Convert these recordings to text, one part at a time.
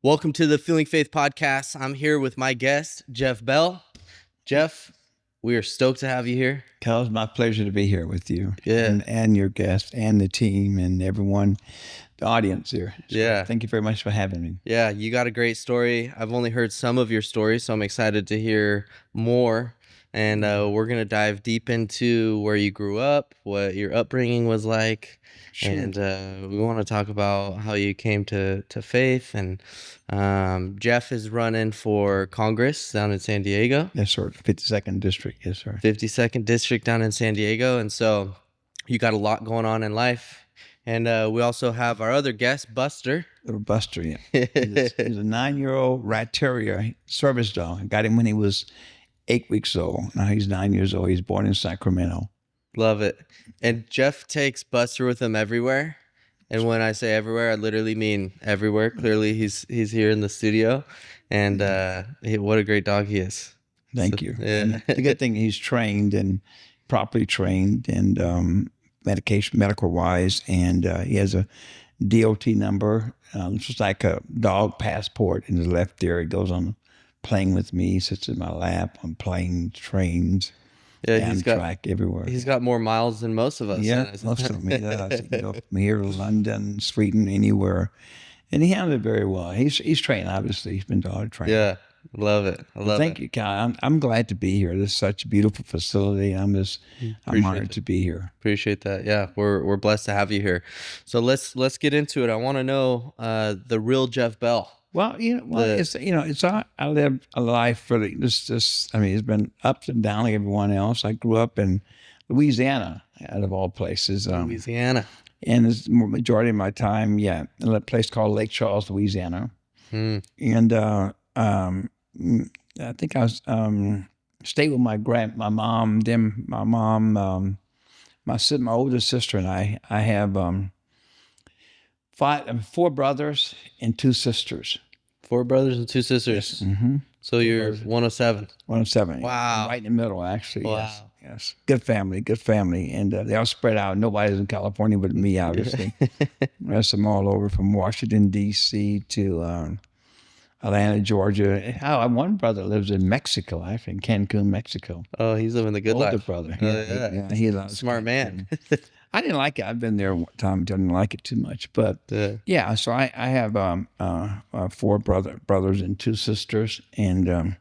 Welcome to the Feeling Faith podcast. I'm here with my guest, Jeff Bell. Jeff, we are stoked to have you here. Cal, it's my pleasure to be here with you. Yeah. And your guest and the team and everyone, the audience here. So Yeah. Thank you very much for having me. Yeah, you got a great story. I've only heard some of your stories, so I'm excited to hear more. And we're going to dive deep into where you grew up, what your upbringing was like. Sure. And we want to talk about how you came to faith. And Jeff is running for Congress down in San Diego. Yes, sir. 52nd District. Yes, sir. 52nd District down in San Diego. And so you got a lot going on in life. And we also have our other guest, Buster. Little Buster, yeah. He's a 9-year-old rat terrier service dog. I got him when he was 8 weeks old. Now he's 9 years old. He's born in Sacramento. Love it. And Jeff takes Buster with him everywhere. And when I say everywhere, I literally mean everywhere. Clearly, he's here in the studio. And what a great dog he is. Thank you. Yeah. And the good thing, he's trained and properly trained and medical wise. And he has a DOT number. It's just like a dog passport in his left ear. He goes on playing with me, sits in my lap on planes, trains. Yeah, he's got track everywhere. He's got more miles than most of us. Yeah, most of them. He does. He can go from here to London, Sweden, anywhere, and he handled it very well. He's trained, obviously. He's been dog trained. Yeah, love it. I love Thank you, Kyle. I'm glad to be here. This is such a beautiful facility. I'm honored to be here. Appreciate that. Yeah, we're blessed to have you here. So let's get into it. I want to know the real Jeff Bell. Well, I lived a life really it's been ups and downs like everyone else. I grew up in Louisiana, out of all places. Louisiana. And the majority of my time, in a place called Lake Charles, Louisiana. And I think I was stayed with my mom, then my mom, my older sister and I have 4 brothers and 2 sisters. 4 brothers and 2 sisters. Mm-hmm. So you're 1 of 7. 1 of 7. Wow. Right in the middle, actually. Wow. Yes. Good family. And they all spread out. Nobody's in California but me, obviously. The rest of them all over from Washington, D.C. to Atlanta, Georgia. One brother lives in Mexico, actually, in Cancun, Mexico. Oh, he's living the good Older life. brother. Yeah. He's a smart man. I didn't like it. I've been there one time. Didn't like it too much, but so I have 4 brothers and 2 sisters, and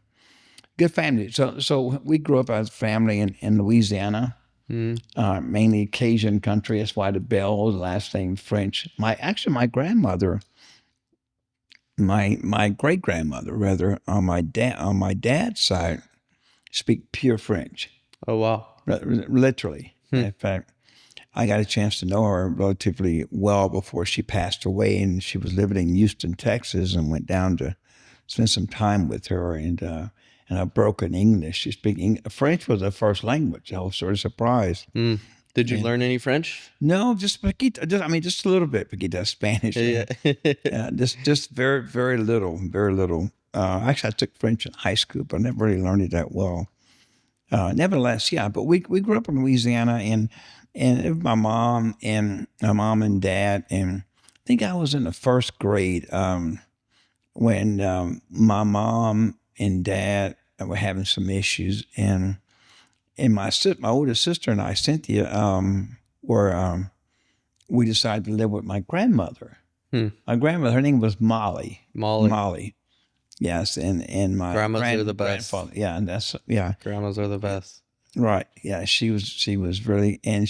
good family. So we grew up as a family in Louisiana, mainly Cajun country. That's why the Bell, the last name French. My grandmother, my great grandmother rather, on my dad's side, speak pure French. Oh wow! Literally, in fact. I got a chance to know her relatively well before she passed away, and she was living in Houston, Texas, and went down to spend some time with her. And a broken English. She speaks French was her first language. I was sort of surprised. Did you learn any French? No, just poquito. Just a little bit. Poquito Spanish. Yeah. just very, very little. Very little. Actually, I took French in high school, but I never really learned it that well. Nevertheless, but we grew up in Louisiana, and my mom and dad, and I think I was in the first grade when my mom and dad were having some issues, and my older sister and I, Cynthia, we decided to live with my grandmother. My grandmother, her name was Molly. Molly. Yes, and my grandmas are the best. Grandfathers. Grandmas are the best. Right. Yeah. She was really, and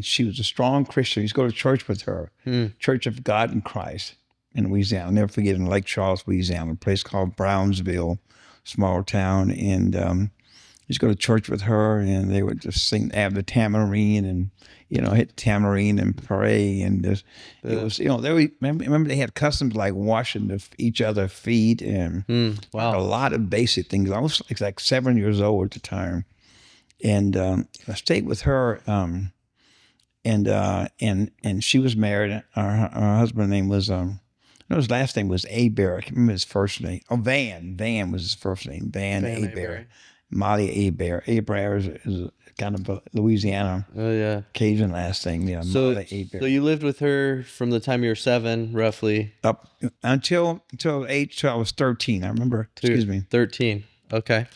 she was a strong Christian. We used to go to church with her, Church of God in Christ in Louisiana. I'll never forget, in Lake Charles, Louisiana, a place called Brownsville, small town. And used to go to church with her, and they would just have the tambourine and, hit the tambourine and pray. And it was, remember they had customs like washing each other's feet and wow. a lot of basic things. I was like 7 years old at the time. And I stayed with her, and she was married. Her husband's name was, his last name was Aber. I can't remember his first name. Oh, Van. Van was his first name. Van Aber. Molly Abear. Abear is kind of a Louisiana Oh yeah. Cajun last thing. Yeah, So Molly Abear. so you lived with her from the time you were 7, roughly, Up until age till I was 13. I remember. to Excuse me. 13. Okay.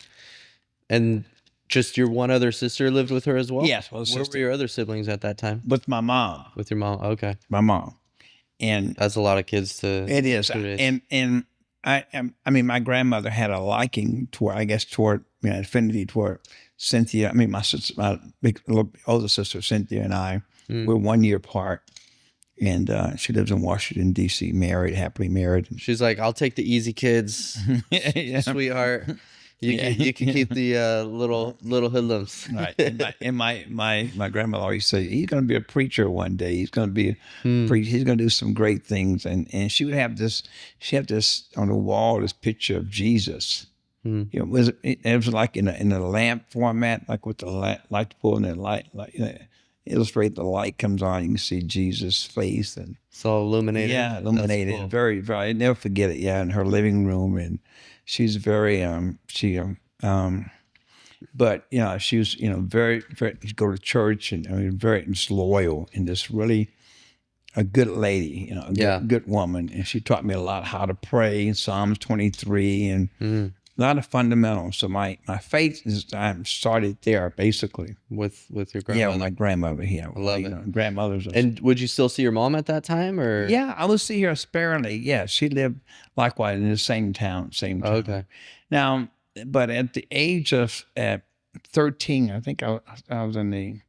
And just your one other sister lived with her as well? Yes, well, Where were sister your other siblings at that time? with my mom. With your mom? Okay. My mom, and That's a lot of kids to it is. raise. And I mean, my grandmother had a liking toward, I guess, toward affinity toward Cynthia. I mean, my sister, my big older sister Cynthia, and I were 1 year apart. And she lives in Washington D.C. Married, happily married. She's like, I'll take the easy kids, Yeah. sweetheart. You Yeah. can keep the little hoodlums. Right. And my grandmother always say he's going to be a preacher one day. He's going to be a preacher. He's going to do some great things. And she would have this. She had this on the wall. This picture of Jesus. You know, it was like in a lamp format, like with the light pole and the light, like illustrate the light comes on. You can see Jesus' face and It's all illuminated. yeah, illuminated. That's cool. Very, very. I never forget it. Yeah, in her living room, and she's very but she was very, very. She'd go to church, and I mean, very just loyal and just really a good lady, a good woman, and she taught me a lot how to pray, Psalms 23, and a lot of fundamentals. So my faith is started there basically. With your Yeah, grandmother. with my grandmother. Yeah, I love it. Grandmothers. And would you still see your mom at that time, or? Yeah, I would see her sparingly. Yeah, she lived likewise in the same town. Oh, okay. Now, but at the age of 13, I think I was in the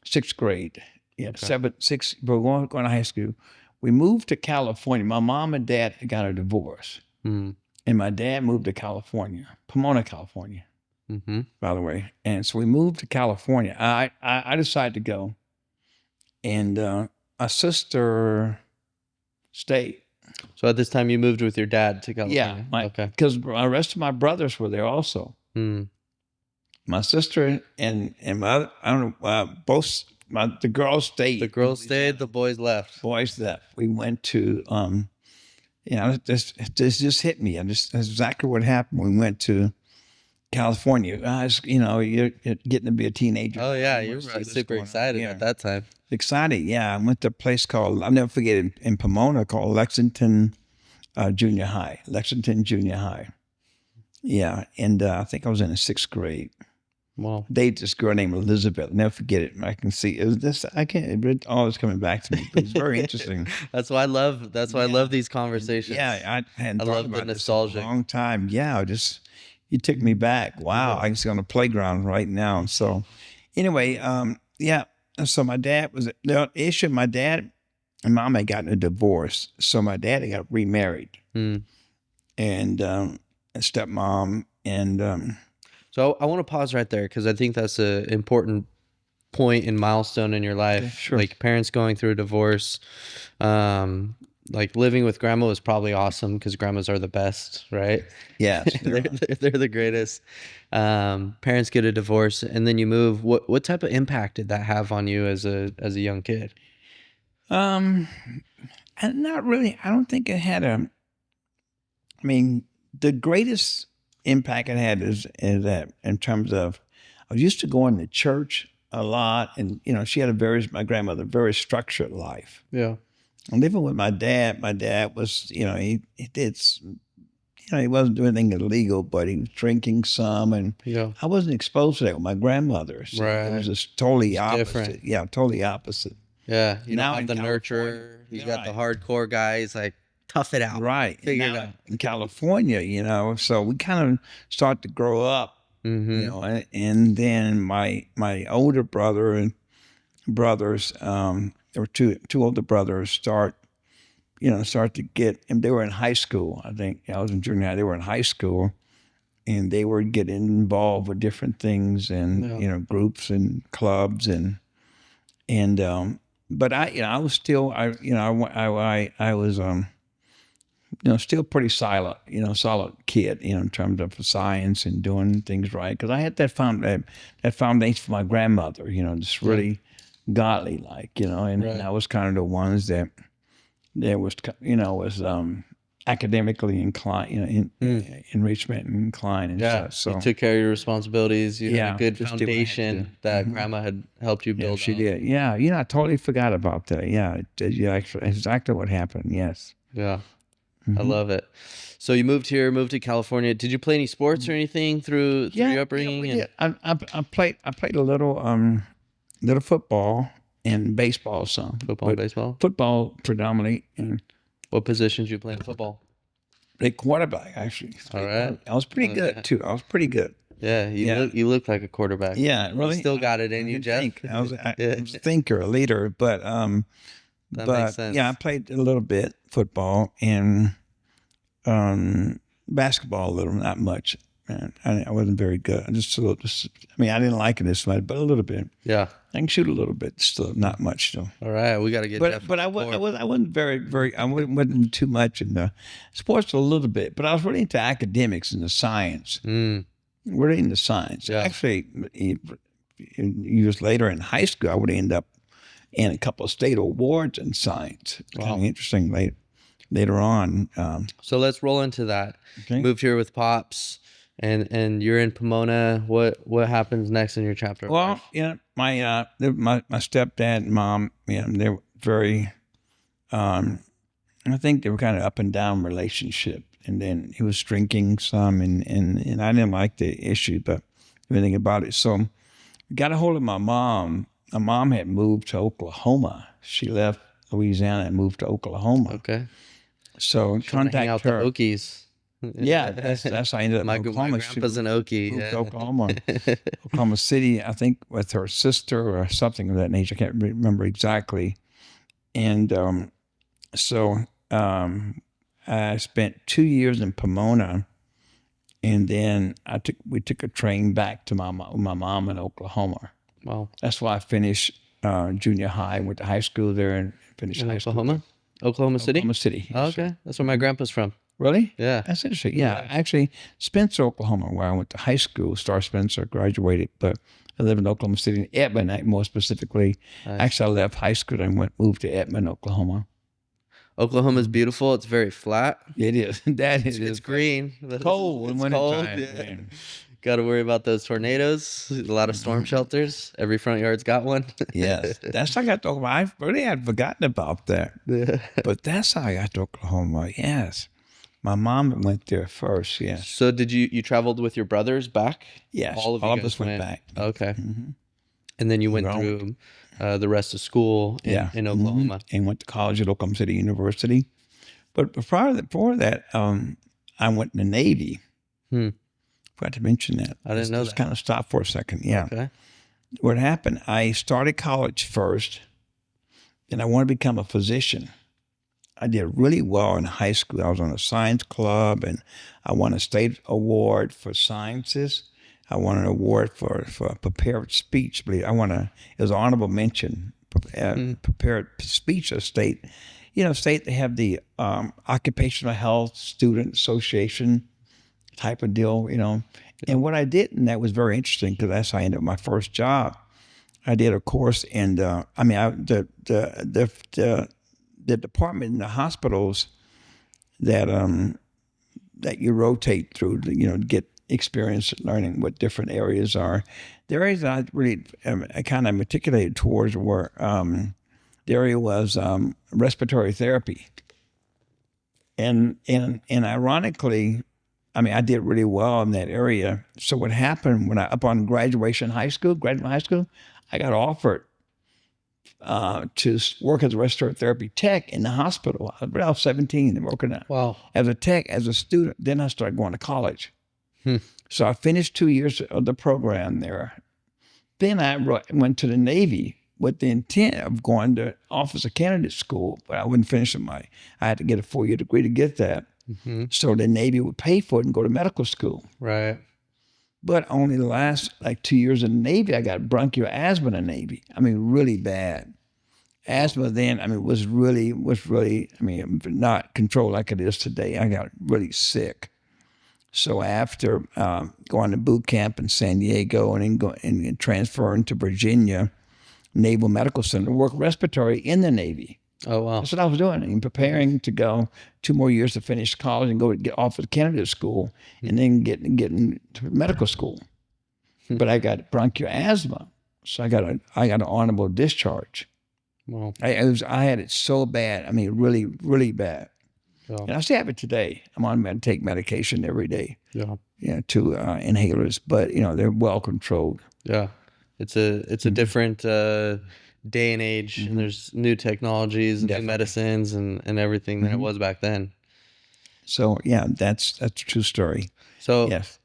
6th grade. Yeah, Okay. 7, 6. But going to high school, we moved to California. My mom and dad got a divorce, Mm. and my dad moved to California, Pomona, California, Mm-hmm. by the way. And so we moved to California. I decided to go, and a sister stayed. So at this time, you moved with your dad to California. Yeah, Okay. because the rest of my brothers were there also. Mm. My sister and my other, I don't know, both the girls stayed. The girls stayed, the boys left. Boys left. We went to this just hit me. That's exactly what happened. We went to California. You're getting to be a teenager. Oh yeah, You you wanna see were what's super going on. excited Yeah. at that time. Excited, yeah. I went to a place called, I'll never forget it, in Pomona, called Lexington Junior High. Lexington Junior High. Yeah, and I think I was in the 6th grade. Wow. Dated this girl named Elizabeth. Never forget it. I can see it was this. I can't. It always coming back to me. But it's very interesting. That's why I love. That's why I love these conversations. Yeah, I hadn't I thought love the about this nostalgia. in a long time. Yeah, you took me back. Wow, I can see on the playground right now. So, anyway, yeah. So my dad was the issue. My dad and mom had gotten a divorce, so my dad had got remarried, Mm. and a stepmom, and So I want to pause right there because I think that's an important point and milestone in your life. Okay, sure. Like parents going through a divorce, like living with grandma was probably awesome because grandmas are the best, right? yeah, they're the greatest. Parents get a divorce and then you move. What type of impact did that have on you as a young kid? And not really. I don't think it had I mean, the greatest impact it had is that in terms of, I was used to going to church a lot, and she had my grandmother, very structured life. Yeah. And living with my dad was, he did, he wasn't doing anything illegal, but he was drinking some, and Yeah. I wasn't exposed to that with my grandmother. So Right. it was just totally opposite. different. Yeah, totally opposite. Yeah. You Now don't have in the California, nurturer. You yeah, got the hardcore guy. He's like, tough it out. Right. Figure it Now, out. in California, so we kind of start to grow up, Mm-hmm. and then my older brother and brothers, there were two older brothers start to get, and they were in high school. I think I was in junior high. They were in high school, and they were getting involved with different things and Yeah. groups and clubs and but I was still I was still pretty solid kid, in terms of science and doing things right, because I had that foundation from my grandmother, just really godly like, and Right. I was kind of the ones that was academically inclined, enrichment and inclined and Yeah, stuff. So you took care of your responsibilities. You had a yeah, good just do what I had to do. foundation that grandma had helped you Yeah, build she on. did. Yeah, I totally forgot about that. Yeah, yeah, actually, exactly what happened. Yes. Yeah, I love it. So you moved to California. Did you play any sports or anything through Yeah, your yeah, upbringing we and did. I played a little football and baseball some, football and but baseball? football predominantly and What positions you play in football? played quarterback actually. All right. I was pretty Yeah. good too. I was pretty good. Yeah, Yeah. you look like a quarterback. Yeah, You really. still got it I in you, can Jeff. think. I Yeah, was a thinker, a leader, that makes but yeah, I sense. played a little bit football and basketball a little, not much. Man, I wasn't very good. Just a little. I mean, I didn't like it as much, but a little bit. Yeah. I can shoot a little bit, still not much still. All right, we got to get Jeff But on the court. I wasn't very wasn't too much in the sports a little bit. But I was really into academics and the science. Mm, Really into science. yeah. Actually, years later in high school, I would end up in a couple of state awards in science. Wow. Kind of interesting later on. So let's roll into that. Okay. Moved here with pops, and you're in Pomona. What happens next in your chapter? Of Well, life? my stepdad and mom, they were very. I think they were kind of up and down relationship, and then he was drinking some, and I didn't like the issue, but everything about it. So, I got a hold of my mom. My mom had moved to Oklahoma. She left Louisiana and moved to Oklahoma. Okay. So Trying to hang out contact with her. the Okies. Yeah, that's how I ended up My in Oklahoma. She grandpa's an Okie. moved Yeah. to Oklahoma. Oklahoma City, I think, with her sister or something of that nature. I can't remember exactly. And I spent 2 years in Pomona, and then we took a train back to my mom in Oklahoma. Wow. That's why I finished junior high, went to high school there, and finished In high school. Oklahoma? Oklahoma City? Oklahoma City. Oh, yes, sir. okay. That's where my grandpa's from. Really? Yeah. That's interesting. Yeah, actually, Spencer, Oklahoma, where I went to high school, Star Spencer, graduated, but I live in Oklahoma City, Edmond, more specifically. Nice. Actually, I left high school and moved to Edmond, Oklahoma. Oklahoma's beautiful. It's very flat. It is. That is. It's green. But cold in It's winter cold. time. Yeah. Got to worry about those tornadoes. A lot of storm shelters. Every front yard's got one. Yes, that's how I got to Oklahoma. I really had forgotten about that, Yeah. but that's how I got to Oklahoma. Yes, my mom went there first. Yes, So did you traveled with your brothers back? yes. All of you guys us went back. Okay. And then you went Well, through the rest of school in Oklahoma. and went to college at Oklahoma City University. But before that, I went in the Navy. Hmm. Forgot to mention that. I didn't know Just that. kind of stop for a second. Yeah. Okay. What happened? I started college first, and I wanted to become a physician. I did really well in high school. I was on a science club, and I won a state award for sciences. I won an award for prepared speech. It was an honorable mention. Prepared speech of state. State, they have the Occupational Health Student Association type of deal, And what I did, and that was very interesting because that's how I ended up my first job. I did a course, and the department in the hospitals that you rotate through, to get experience learning what different areas are. The areas I really I kind of articulated towards were the area was respiratory therapy, and ironically, I did really well in that area. So what happened when upon graduation high school, I got offered to work as a respiratory therapy tech in the hospital. I was 17 and working Wow. as a tech, as a student. Then I started going to college. Hmm. So I finished 2 years of the program there. Then I went to the Navy with the intent of going to officer candidate school, but I wouldn't finish I had to get a 4-year degree to get that. Mm-hmm. So the Navy would pay for it and go to medical school. Right. But only the last 2 years in the Navy, I got bronchial asthma in the Navy. Really bad. Asthma then, was really, not controlled like it is today. I got really sick. So after going to boot camp in San Diego and transferring to Virginia Naval Medical Center to work respiratory in the Navy. Oh wow. That's what I was doing, and preparing to go 2 more years to finish college and go get off at candidate school, and then get into medical school. But I got bronchial asthma, so I got an honorable discharge. Well, I had it so bad. I mean, really, really bad. yeah, And I still have it today. I'm on take medication every day, yeah, to inhalers, but they're well controlled. yeah. It's a different day and age, and there's new technologies and new Definitely. medicines and everything than it was back then. So yeah, that's a true story. So, Yes.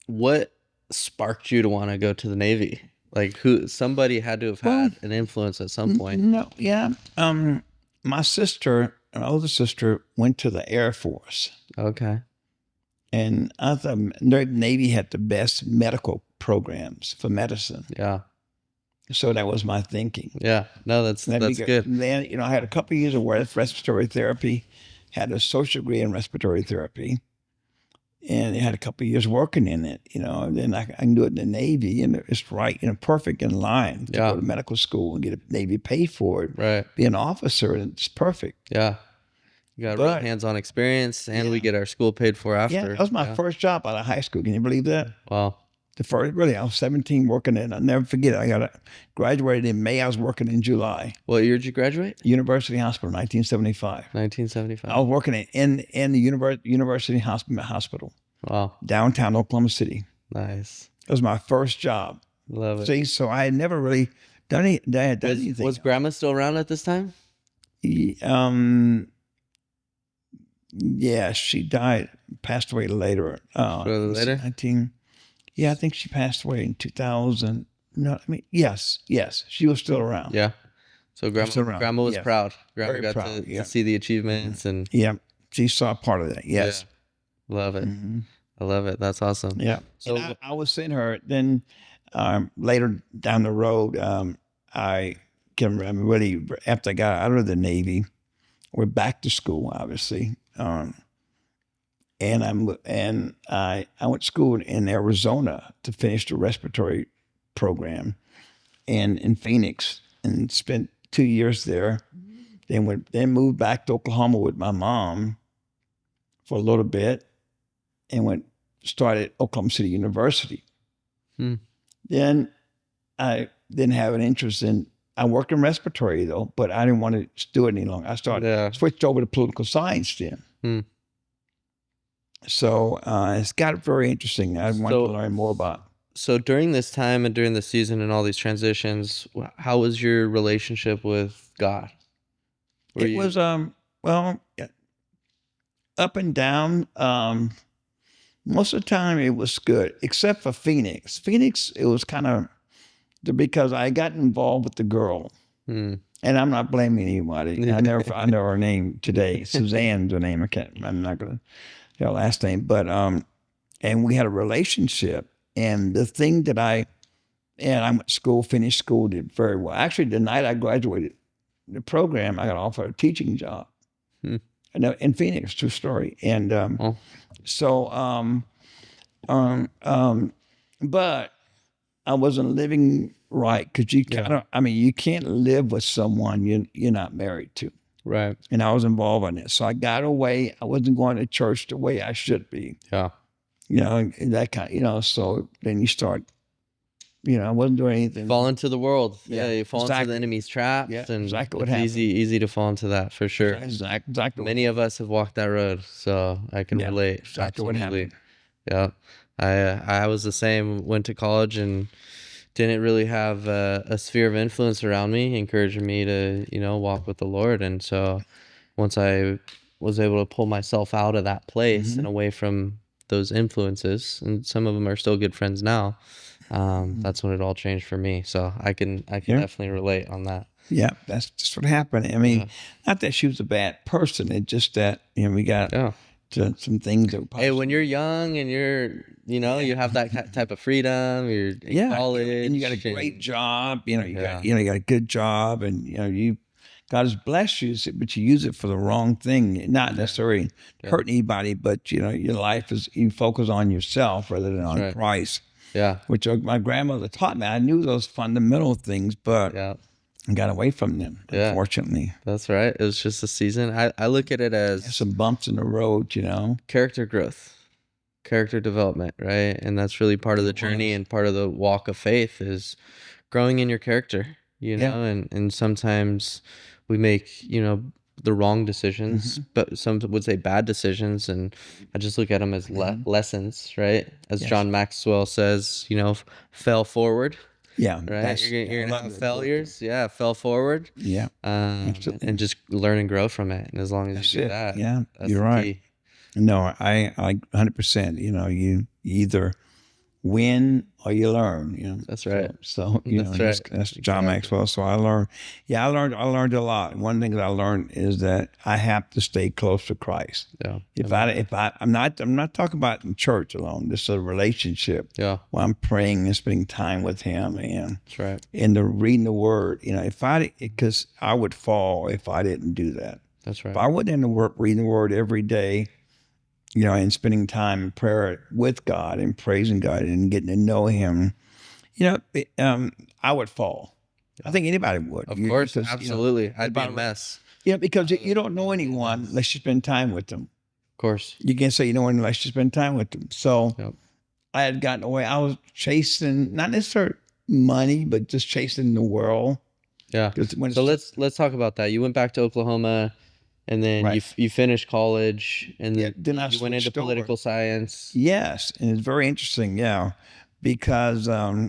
what sparked you to want to go to the Navy? Like, somebody had to have had an influence at some point. No, yeah. My older sister, went to the Air Force, Okay. and I thought the Navy had the best medical programs for medicine. Yeah. So that was my thinking. Yeah. No, that's good. Then I had a couple of years of respiratory therapy, had a social degree in respiratory therapy, and I had a couple of years working in it. And then I can do it in the Navy, and it's right, perfect in line to Yeah. go to medical school and get a Navy paid for it. Right. Be an officer, and it's perfect. Yeah. You got real But hands-on experience, and we get our school paid for after. yeah, that was my first job out of high school. Can you believe that? Wow. The first, really, I was 17 working in. I'll never forget it. Graduated in May. I was working in July. What year did you graduate? University Hospital, 1975. 1975. I was working in the University Hospital, Wow. downtown Oklahoma City. Nice. It was my first job. Love it. See, so I had never really done anything. Was Grandma still around at this time? Yeah, she died, passed away later. Later? 19. Yeah, I think she passed away in 2000. No, I mean, yes, she was still around. Yeah. So Still around, Grandma was yes. proud. Grandma Very got proud, to yeah. see the achievements and Yeah, she saw part of that. Yes. love it. I love it. That's awesome. Yeah. So And I was seeing her. Then later down the road, I can remember really after I got out of the Navy, we're back to school, obviously. And I went to school in Arizona to finish the respiratory program, and in Phoenix, and spent 2 years there. Then moved back to Oklahoma with my mom for a little bit, and started Oklahoma City University. Then I didn't have an interest in. I worked in respiratory though, but I didn't want to do it any longer. I switched over to political science then. So it's got very interesting. I wanted to learn more about. So during this time and during the season and all these transitions, how was your relationship with God? It was well, up and down. Most of the time it was good, except for Phoenix. Phoenix, it was kind of because I got involved with the girl, and I'm not blaming anybody. I know her name today. Suzanne's her name. I'm not gonna tell her last name, but and we had a relationship. And the thing that I went to school, finished school, did very well. Actually, the night I graduated the program, I got offered a teaching job. In Phoenix, true story. And but I wasn't living right because you kind of, you can't live with someone you're not married to. Right. And I was involved in it. So I got away. I wasn't going to church the way I should be. Yeah. That kind, so then you start, I wasn't doing anything. Fall into the world. Yeah, You fall into the enemy's traps. Yeah, and exactly what it's happened. easy to fall into that for sure. Exactly. Many of us have walked that road, so I can relate. Exactly what happened. Yeah. I was the same, went to college and didn't really have a sphere of influence around me encouraging me to, walk with the Lord. And so once I was able to pull myself out of that place and away from those influences, and some of them are still good friends now, that's when it all changed for me. So I can definitely relate on that. Yeah, that's just what happened. Not that she was a bad person. It's just that, we got to some things that hey, when you're young and you're, you have that type of freedom, you're in college. And you got a great job, you got a good job, and God has blessed you, but you use it for the wrong thing, not necessarily hurt anybody, but your life is, you focus on yourself rather than on Christ. Yeah. Which my grandmother taught me. I knew those fundamental things, but and got away from them, Yeah. unfortunately. That's right. It was just a season. I look at it as Some bumps in the road, character growth, character development, right? And that's really part of the journey and part of the walk of faith is growing in your character, Yeah. and sometimes we make, the wrong decisions, but some would say bad decisions. And I just look at them as lessons, right? As Yes. John Maxwell says, fell forward. Yeah. Right, you're gonna have failures. Yeah, fell forward. Yeah. Absolutely. And just learn and grow from it. And as long as That's you do it. that, Yeah, that's you're the right. key. No, I 100%. You either win or you learn. That's right. So That's right. that's John Maxwell. So I learned. Yeah, I learned a lot. One thing that I learned is that I have to stay close to Christ. Yeah. I'm not talking about in church alone. This is a relationship. Yeah. Where I'm praying and spending time with Him, and That's right. and the reading the Word. Because I would fall if I didn't do that. That's right. If I wasn't in the Word, reading the Word every day, and spending time in prayer with God and praising God and getting to know Him, I would fall. I think anybody would. Of course, absolutely. I'd be a mess. Because you don't know anyone unless you spend time with them. Of course. You can't say you know anyone unless you spend time with them. So Yep. I had gotten away. I was chasing, not necessarily money, but just chasing the world. Yeah. So let's talk about that. You went back to Oklahoma, and then Right. you finished college, and then I you went into switched over. political science. Yes, and it's very interesting, because I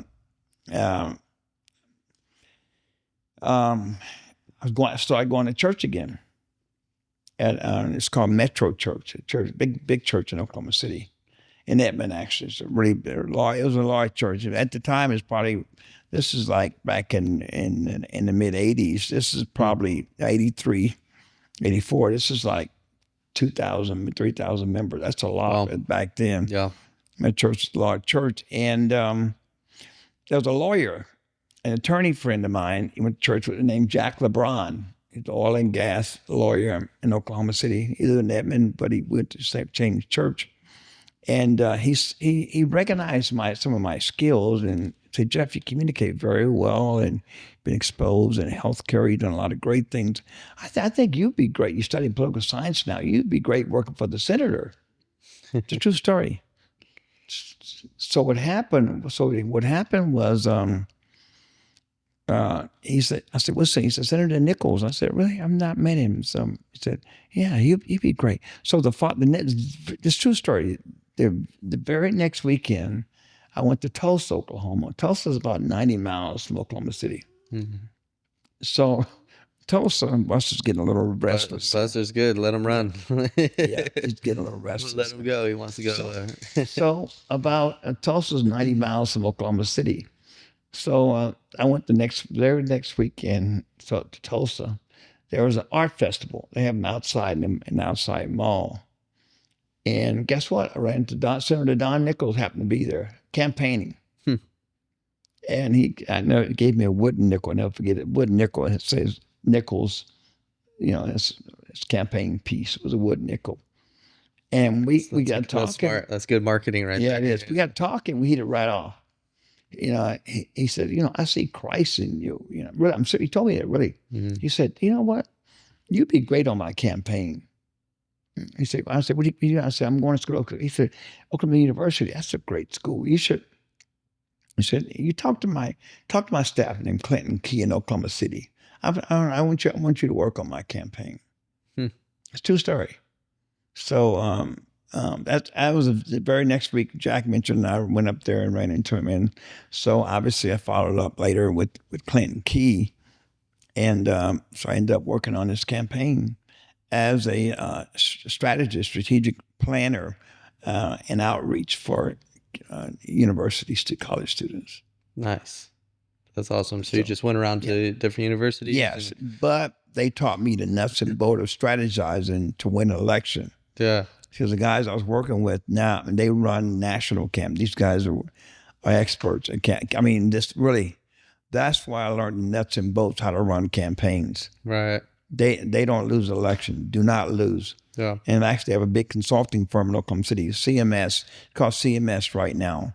started going to church again. It's called Metro Church, a church, big church in Oklahoma City, in Edmond. Actually, it's it was a large church at the time. This is like back in the mid '80s. This is probably 83, 84. This is like 2,000, 3,000 members. That's a lot back then. Yeah. My church is a large church, and there was a lawyer, an attorney friend of mine. He went to church with the name Jack LeBron. He's an oil and gas lawyer in Oklahoma City. He lived in Edmond, but he went to St. James Church. And he recognized some of my skills and said, "Jeff, you communicate very well and been exposed in healthcare. You've done a lot of great things. I think you'd be great. You study political science now. You'd be great working for the senator." It's a true story. So what happened was, he said, I said, "What's that?" He said, "Senator Nichols." I said, "Really? I've not met him." So he said, "Yeah, he'd be great." So this true story. The very next weekend, I went to Tulsa, Oklahoma. Tulsa is about 90 miles from Oklahoma City. Mm-hmm. So Tulsa, Buster's getting a little restless. Buster's good. Let him run. Yeah, he's getting a little restless. Let him go. He wants to go. So about Tulsa's 90 miles from Oklahoma City. So I went the very next weekend to Tulsa. There was an art festival. They have them outside in an outside mall. And guess what? I ran into Senator Don Nichols happened to be there campaigning. And he gave me a wooden nickel. I'll never forget it. Wooden nickel. It says Nichols, his campaign piece. It was a wooden nickel. And we got talking. That's good marketing right there. Yeah, it is. We got talking. We hit it right off. He said, "I see Christ in you." Really, I'm serious. He told me that really. Mm-hmm. He said, "You know what? You'd be great on my campaign." I said, "What do you do?" I said, "I'm going to school." He said, "Oklahoma University. That's a great school. You should." He said, "You talk to my staff named Clinton Key in Oklahoma City. I want you to work on my campaign." It's a true story. So that was the very next week. Jack mentioned I went up there and ran into him, and so obviously I followed up later with Clinton Key, and so I ended up working on this campaign as a strategist, strategic planner, and outreach for universities to college students. Nice. That's awesome. So you just went around to different universities? Yes, but they taught me the nuts and bolts of strategizing to win an election. Yeah. Because the guys I was working with now, they run national camp. These guys are experts. That's why I learned the nuts and bolts how to run campaigns. Right. They don't lose an election. Do not lose. Yeah. And I actually have a big consulting firm in Oklahoma City, CMS. It's called CMS right now.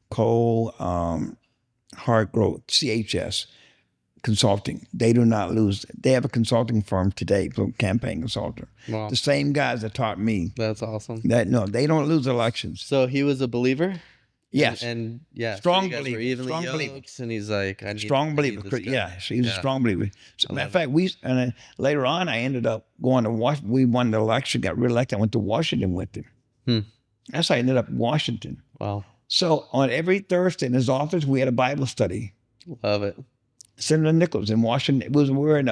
Cole Hard Growth, CHS. consulting. They do not lose. They have a consulting firm today, campaign consultant. Wow. The same guys that taught me That's awesome. that. No, they don't lose elections. So he was a believer? Yes. And yeah, Strong so you guys believer, were evenly strong yoked, believer. and he's like, I need, Strong I need believer. this guy. Yeah, so he's a Yeah. strong believer. So, matter of fact, later on, I ended up going to Washington. We won the election, got reelected. I went to Washington with him. That's how I ended up in Washington. Wow. So on every Thursday in his office, we had a Bible study. Love it. Senator Nichols in Washington. We were in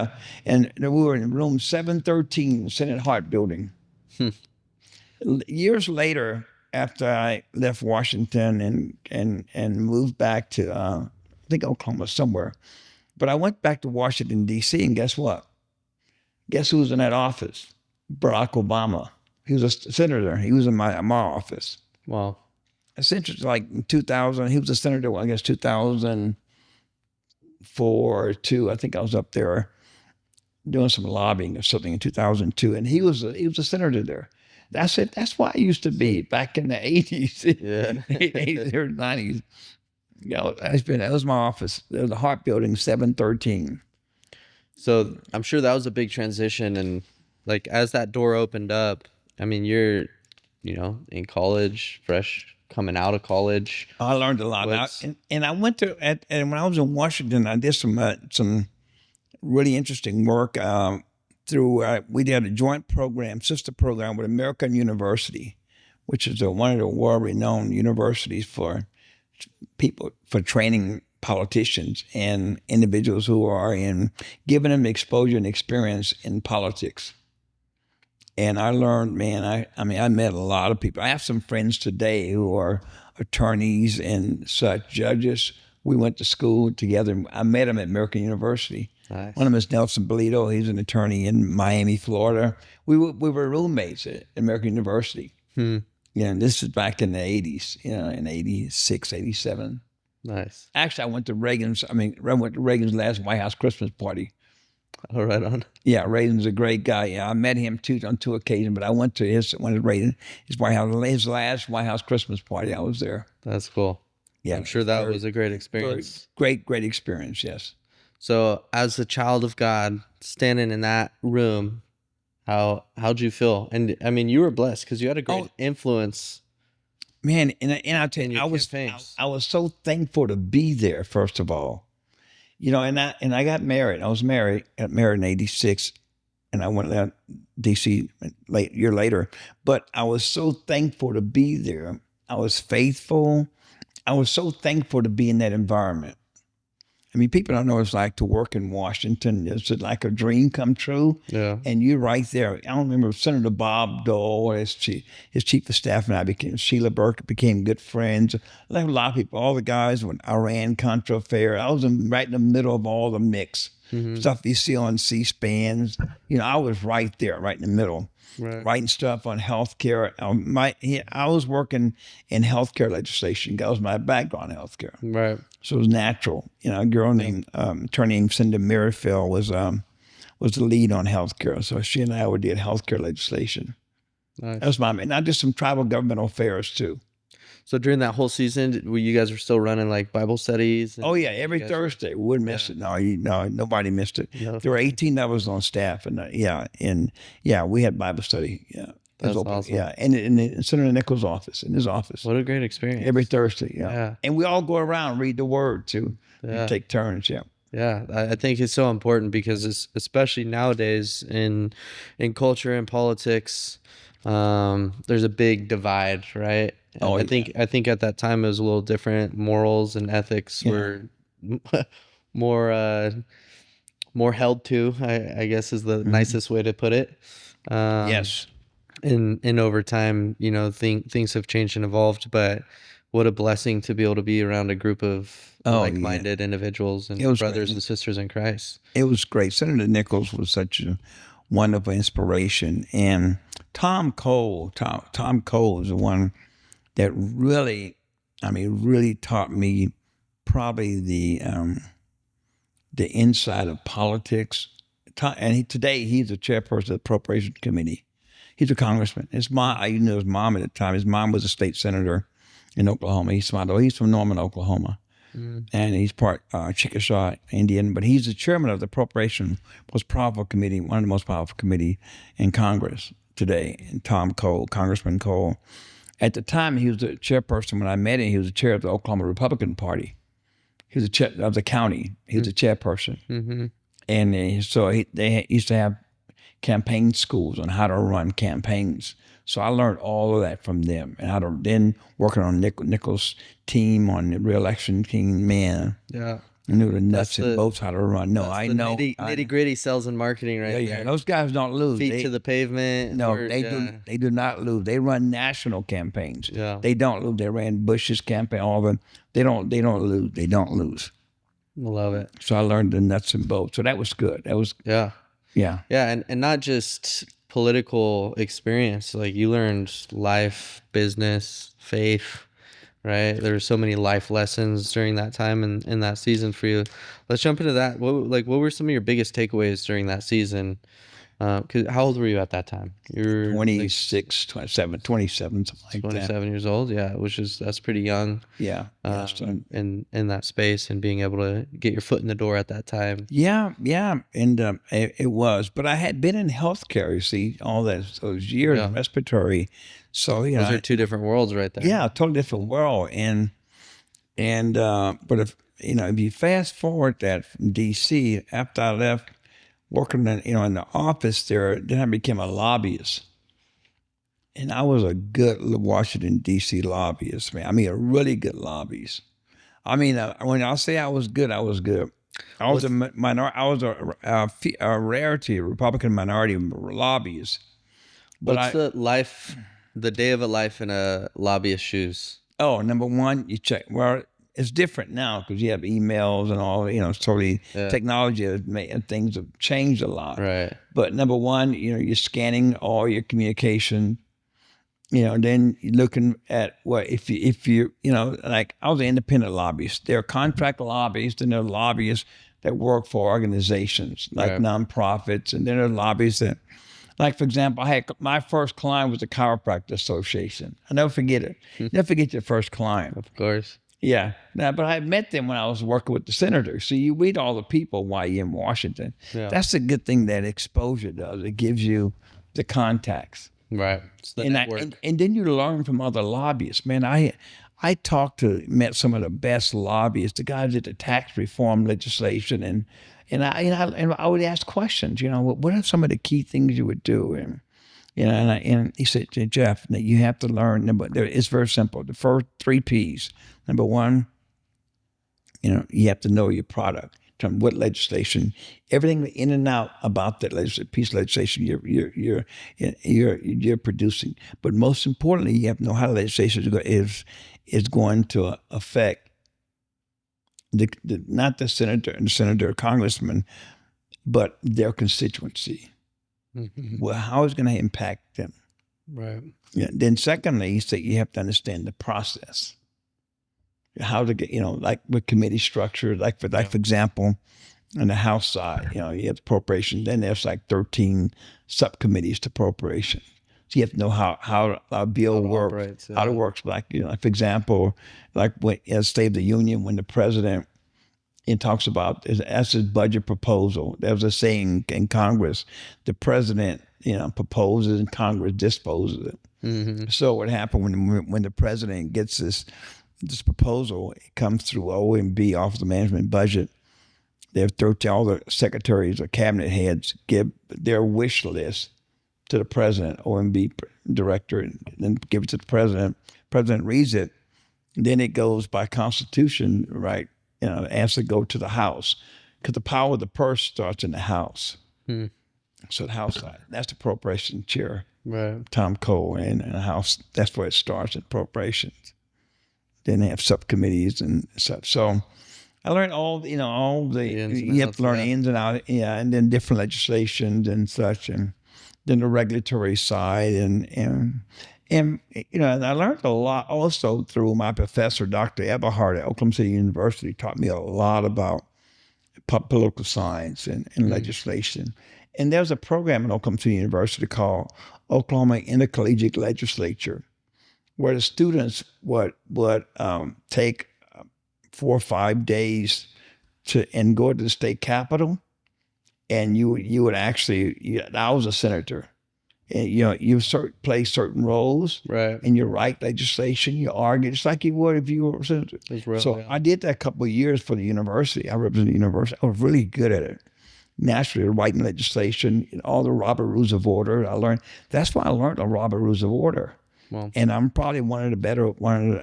room 713, Senate Hart Building. Years later, after I left Washington and moved back to I think Oklahoma somewhere, but I went back to Washington D.C. and guess what? Guess who was in that office? Barack Obama. He was a senator. He was in my office. Wow. It's interesting. Like in 2000, he was a senator. I guess 2004 or 2. I think I was up there doing some lobbying or something in 2002, and he was a senator there. That's it. That's why I used to be back in the 80s, Yeah. 80s or 90s. You know, that was my office. There was the Hart Building, 713. So I'm sure that was a big transition, and like as that door opened up, I mean, you're, in college, fresh coming out of college. I learned a lot. And I went to, and when I was in Washington, I did some really interesting work we did a joint program, sister program with American University, which is one of the world-renowned universities for training politicians and individuals who are giving them exposure and experience in politics. And I learned, man, I met a lot of people. I have some friends today who are attorneys and such, judges. We went to school together. I met them at American University. Nice. One of them is Nelson Belito. He's an attorney in Miami, Florida. We were roommates at American University. And this is back in the 80s, in 86, 87. Nice. Actually, I went to Reagan's last White House Christmas party. Oh, right on. Yeah, Reagan's a great guy. Yeah, I met him on 2 occasions, but I went to his last White House Christmas party. I was there. That's cool. Yeah, I'm sure that was a great experience. Great experience. Yes. So, as a child of God, standing in that room, how'd you feel? And I mean, you were blessed because you had a great influence. Man, and I'll tell you, I was so thankful to be there. First of all, and I got married. I got married in '86, and I went to DC a year later. But I was so thankful to be there. I was faithful. I was so thankful to be in that environment. I mean, people don't know what it's like to work in Washington. It's like a dream come true. Yeah. And you're right there. I don't remember Senator Bob Dole, his chief of staff, and Sheila Burke became good friends. Like a lot of people, all the guys with Iran-Contra affair. I was right in the middle of all the mix. Stuff you see on C-SPANs. I was right there, right in the middle. Right. Writing stuff on healthcare. I was working in healthcare legislation. That was my background in healthcare. Right. So it was natural. A girl named attorney named Cinda Merrifield was the lead on healthcare. So she and I did healthcare legislation. Nice. That was and I did some tribal governmental affairs too. So during that whole season, you guys were still running like Bible studies? Oh yeah, every Thursday. We wouldn't miss it. No, nobody missed it. No. There were 18 of us on staff, and we had Bible study. Yeah, that's awesome. Yeah, in Senator Nichols' office, in his office. What a great experience! Every Thursday. Yeah, and we all go around and read the Word too. Yeah, take turns. Yeah. Yeah, I think it's so important because especially nowadays in culture and politics, there's a big divide, right? Oh, I think at that time it was a little different. Morals and ethics were more held to, I guess is the nicest way to put it. Yes. And over time, things have changed and evolved, but what a blessing to be able to be around a group of like-minded individuals and brothers and sisters in Christ. It was great. Senator Nichols was such a wonderful inspiration. And Tom Cole is the one that really taught me probably the inside of politics. And today he's the chairperson of the Appropriations Committee. He's a congressman. His mom, I knew his mom at the time. His mom was a state senator in Oklahoma. He's from Norman, Oklahoma. and he's part Chickasaw Indian, but he's the chairman of the appropriation most powerful committee, one of the most powerful committee in Congress today. And Tom Cole, Congressman Cole, at the time he was the chairperson. When I met him, he was the chair of the Oklahoma Republican Party. He was the chair of the county. He was the chairperson, and so they used to have campaign schools on how to run campaigns. So I learned all of that from them, and how to then working on Nichols' team on the re-election team. Man, Yeah. I knew the nuts and bolts how to run. No, I know Nitty gritty sales and marketing right yeah, there. those guys don't lose. Feet to the pavement. No, words, they do not lose. They run national campaigns. Yeah. They don't lose. They ran Bush's campaign, all of them. They don't lose. They don't lose. Love it. So I learned the nuts and bolts. So that was good. That was Yeah. yeah. Yeah, and not just political experience. Like you learned life, business, faith, right? There were so many life lessons during that time and in that season for you. Let's jump into that. What were some of your biggest takeaways during that season? 'Cause how old were you at that time? You're 26, 27, 27, something like 27 years old. Yeah, that's pretty young. that. Yeah. So, in that space and being able to get your foot in the door at that time. yeah. And it was. But I had been in healthcare, you see, all those years in respiratory. So, Those are two different worlds right there. Yeah, a totally different world. But if you fast forward that from DC, after I left working in the office there, then I became a lobbyist. And I was a good Washington D.C. lobbyist, man. I mean, a really good lobbyist. I mean, when I say I was good, I was good. I was a rarity, a Republican minority lobbyist. But the day of a life in a lobbyist's shoes? Oh, number one, you check. Well, it's different now because you have emails and all. It's totally technology has made things have changed a lot. Right. But number one, you're scanning all your communication. Then you're looking at if you like I was an independent lobbyist. There are contract lobbyists and there are lobbyists that work for organizations like nonprofits, and then there are lobbyists that, like for example, my first client was the Chiropractor Association. I never forget it. Never forget your first client. Of course. Yeah. Now, but I met them when I was working with the senators. So you meet all the people while you're in Washington. Yeah. That's a good thing that exposure does. It gives you the contacts. Right. It's the network. And then you learn from other lobbyists. Man, I met some of the best lobbyists, the guys at the tax reform legislation, and I would ask questions. What are some of the key things you would do? And he said, Jeff, that you have to learn. It's very simple. The first 3 P's. Number one, you have to know your product. What legislation, everything in and out about that piece of legislation you're producing. But most importantly, you have to know how the legislation is going to affect not the senator or congressman, but their constituency. Mm-hmm. Well, how is it going to impact them? Right. Yeah. Then secondly, he said you have to understand the process. How to get, like with committee structure, like for example, on the House side, you have appropriation. Then there's like 13 subcommittees to appropriation. So you have to know how a bill works, how it works. Like, like for example, like when as State of the Union, when the president talks about that's his budget proposal. There was a saying in Congress, the president, proposes and Congress disposes it. Mm-hmm. So what happened when the president gets this proposal, it comes through OMB, Office of Management and Budget. They've all the secretaries or cabinet heads give their wish list to the president, OMB director, and then give it to the president. President reads it. Then it goes by Constitution, right? Has to go to the House because the power of the purse starts in the House. So the House side, that's the appropriation chair, right? Tom Cole, and the House. That's where it starts in appropriations. Then they have subcommittees and such. So I learned all the you have to learn ins and outs, and then different legislations and such, and then the regulatory side, and I learned a lot also through my professor, Dr. Eberhard at Oklahoma City University, taught me a lot about political science and legislation. And there's a program at Oklahoma City University called Oklahoma Intercollegiate Legislature, where the students would take 4 or 5 days and go to the state capitol, and you would actually. I was a senator, and you play certain roles, Right. and you write legislation, you argue just like you would if you were a senator. It's real, So yeah. I did that a couple of years for the university. I represented the university. I was really good at it. Naturally, writing legislation, all the Robert Rules of Order. I learned. That's why I learned the Robert Rules of Order. Well, And I'm probably one of the better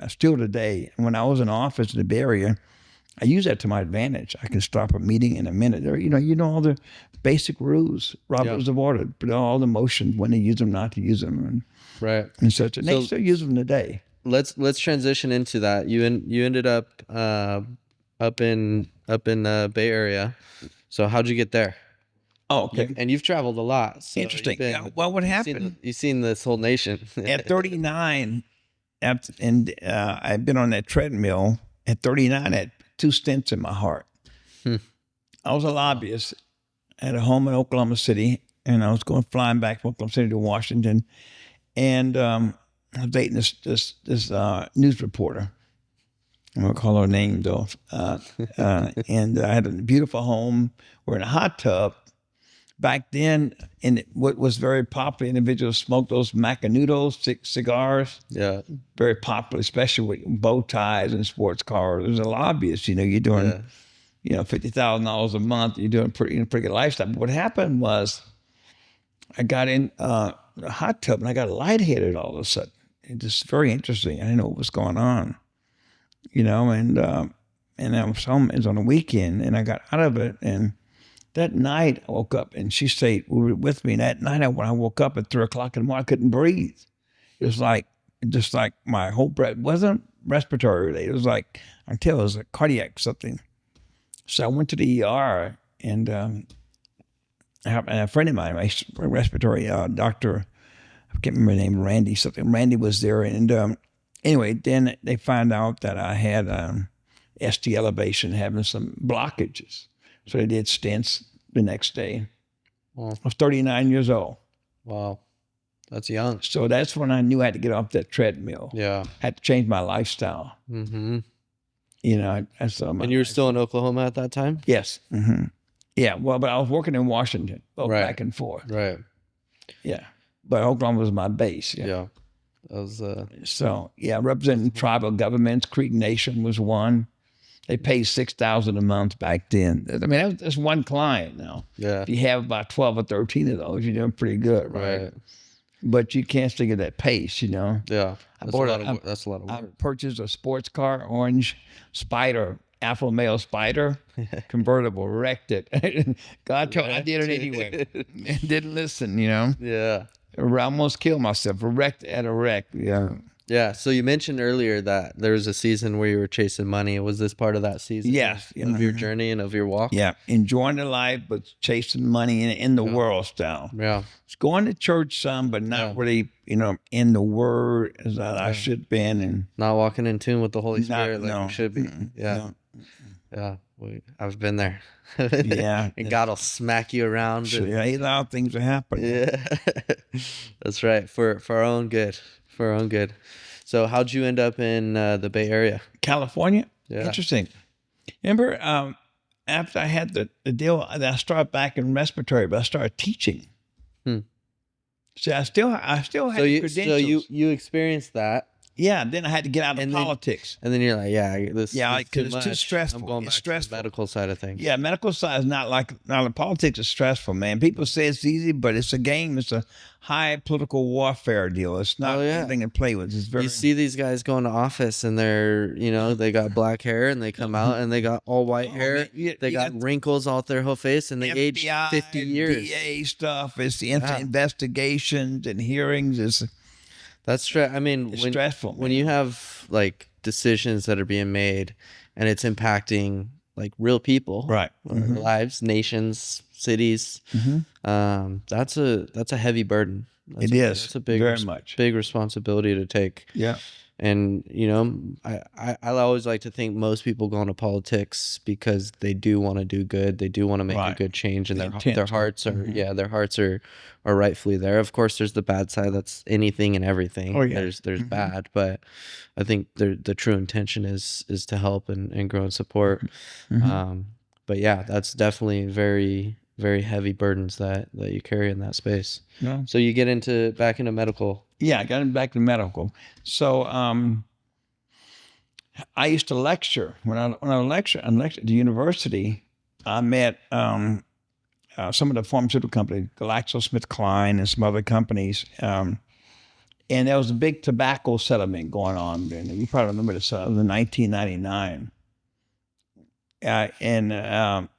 still today. When I was in office in the Bay Area, I use that to my advantage. I can stop a meeting in a minute. Or, you know all the basic rules, Robert Rules of Order, but all the motions, when to use them, not to use them, right. and such. And they still use them today. Let's transition into that. You ended up up in Bay Area. So how'd you get there? Oh, okay. And you've traveled a lot. So Interesting. Well, what happened? You've seen this whole nation. At 39, and I've been on that treadmill. At 39, I had 2 stents in my heart. I was a lobbyist. I had a home in Oklahoma City, and I was flying back from Oklahoma City to Washington, and I was dating this news reporter. I'm gonna call her name though. And I had a beautiful home. We're in a hot tub. Back then, and what was very popular, individuals smoked those Macanudos cigars. Yeah. Very popular, especially with bow ties and sports cars. There's a lobbyist, you're doing, $50,000 a month. You're doing pretty good lifestyle. But what happened was, I got in a hot tub and I got lightheaded all of a sudden. It's just very interesting. I didn't know what was going on, and I was home. It was on a weekend, and I got out of it. And that night I woke up, and she stayed with me. And that night when I woke up at 3:00 in the morning, I couldn't breathe. It was just like my whole breath wasn't respiratory related. It was like, until it was a cardiac something. So I went to the ER, and a friend of mine, my respiratory doctor, I can't remember the name, Randy something. Randy was there, and anyway, then they found out that I had ST elevation, having some blockages. So they did stents the next day. Wow. I was 39 years old. Wow. That's young. So that's when I knew I had to get off that treadmill. Yeah. I had to change my lifestyle. Mm-hmm. And you were still in Oklahoma at that time? Yes. Mm-hmm. Yeah. Well, but I was working in Washington, back and forth. Right. Yeah. But Oklahoma was my base. Yeah. That was So representing tribal governments. Creek Nation was one. They paid $6,000 a month back then. I mean, that's one client now. Yeah. If you have about 12 or 13 of those, you're doing pretty good, right? But you can't stick at that pace, Yeah. That's a lot of work. I purchased a sports car, orange Spider, Alfa Male Spider, convertible, wrecked it. God told me I did it anyway. Didn't listen, Yeah. I almost killed myself. Wrecked at a wreck. Yeah. Yeah. So you mentioned earlier that there was a season where you were chasing money. Was this part of that season? Yes. Of your journey and of your walk? Yeah. Enjoying the life, but chasing money in the world style. Yeah. It's going to church some, but not really, in the word as I should have been. And not walking in tune with the Holy Spirit like you should be. Yeah. No. Yeah. I've been there. Yeah. And God will smack you around. So, a lot of things are happening. Yeah. That's right. For our own good. For our own good. So how'd you end up in the Bay Area? California? Yeah. Interesting. Remember, after I had the deal, I started back in respiratory, but I started teaching. So I still had credentials. So you experienced that. Yeah, then I had to get out of politics. And then you're like, because it's too stressful. I'm going back to the medical side of things. Yeah, medical side is not like politics is stressful, man. People say it's easy, but it's a game. It's a high political warfare deal. It's not anything to play with. It's very. You see these guys go into office and they're, they got black hair and they come out and they got all white hair. They got wrinkles all their whole face and they age 50 years. DA stuff. It's the investigations and hearings. That's true. I mean, it's stressful. When you have like decisions that are being made and it's impacting like real people, right? Lives, nations, cities. That's a heavy burden. That's a big, big responsibility to take. Yeah. And I always like to think most people go into politics because they do want to do good, they do want to make a Right. good change, and The their intent. hearts are their hearts are rightfully there. Of course, there's the bad side. That's anything and everything. Oh, yeah. There's bad, but I think the true intention is to help and grow and support. But yeah, that's definitely very, very heavy burdens that you carry in that space. Yeah. So you get back into medical. Yeah, I got back to medical. So I used to lecture. When I lectured at the university, I met some of the pharmaceutical companies, GlaxoSmithKline and some other companies. And there was a big tobacco settlement going on. And you probably remember this, it was in 1999. And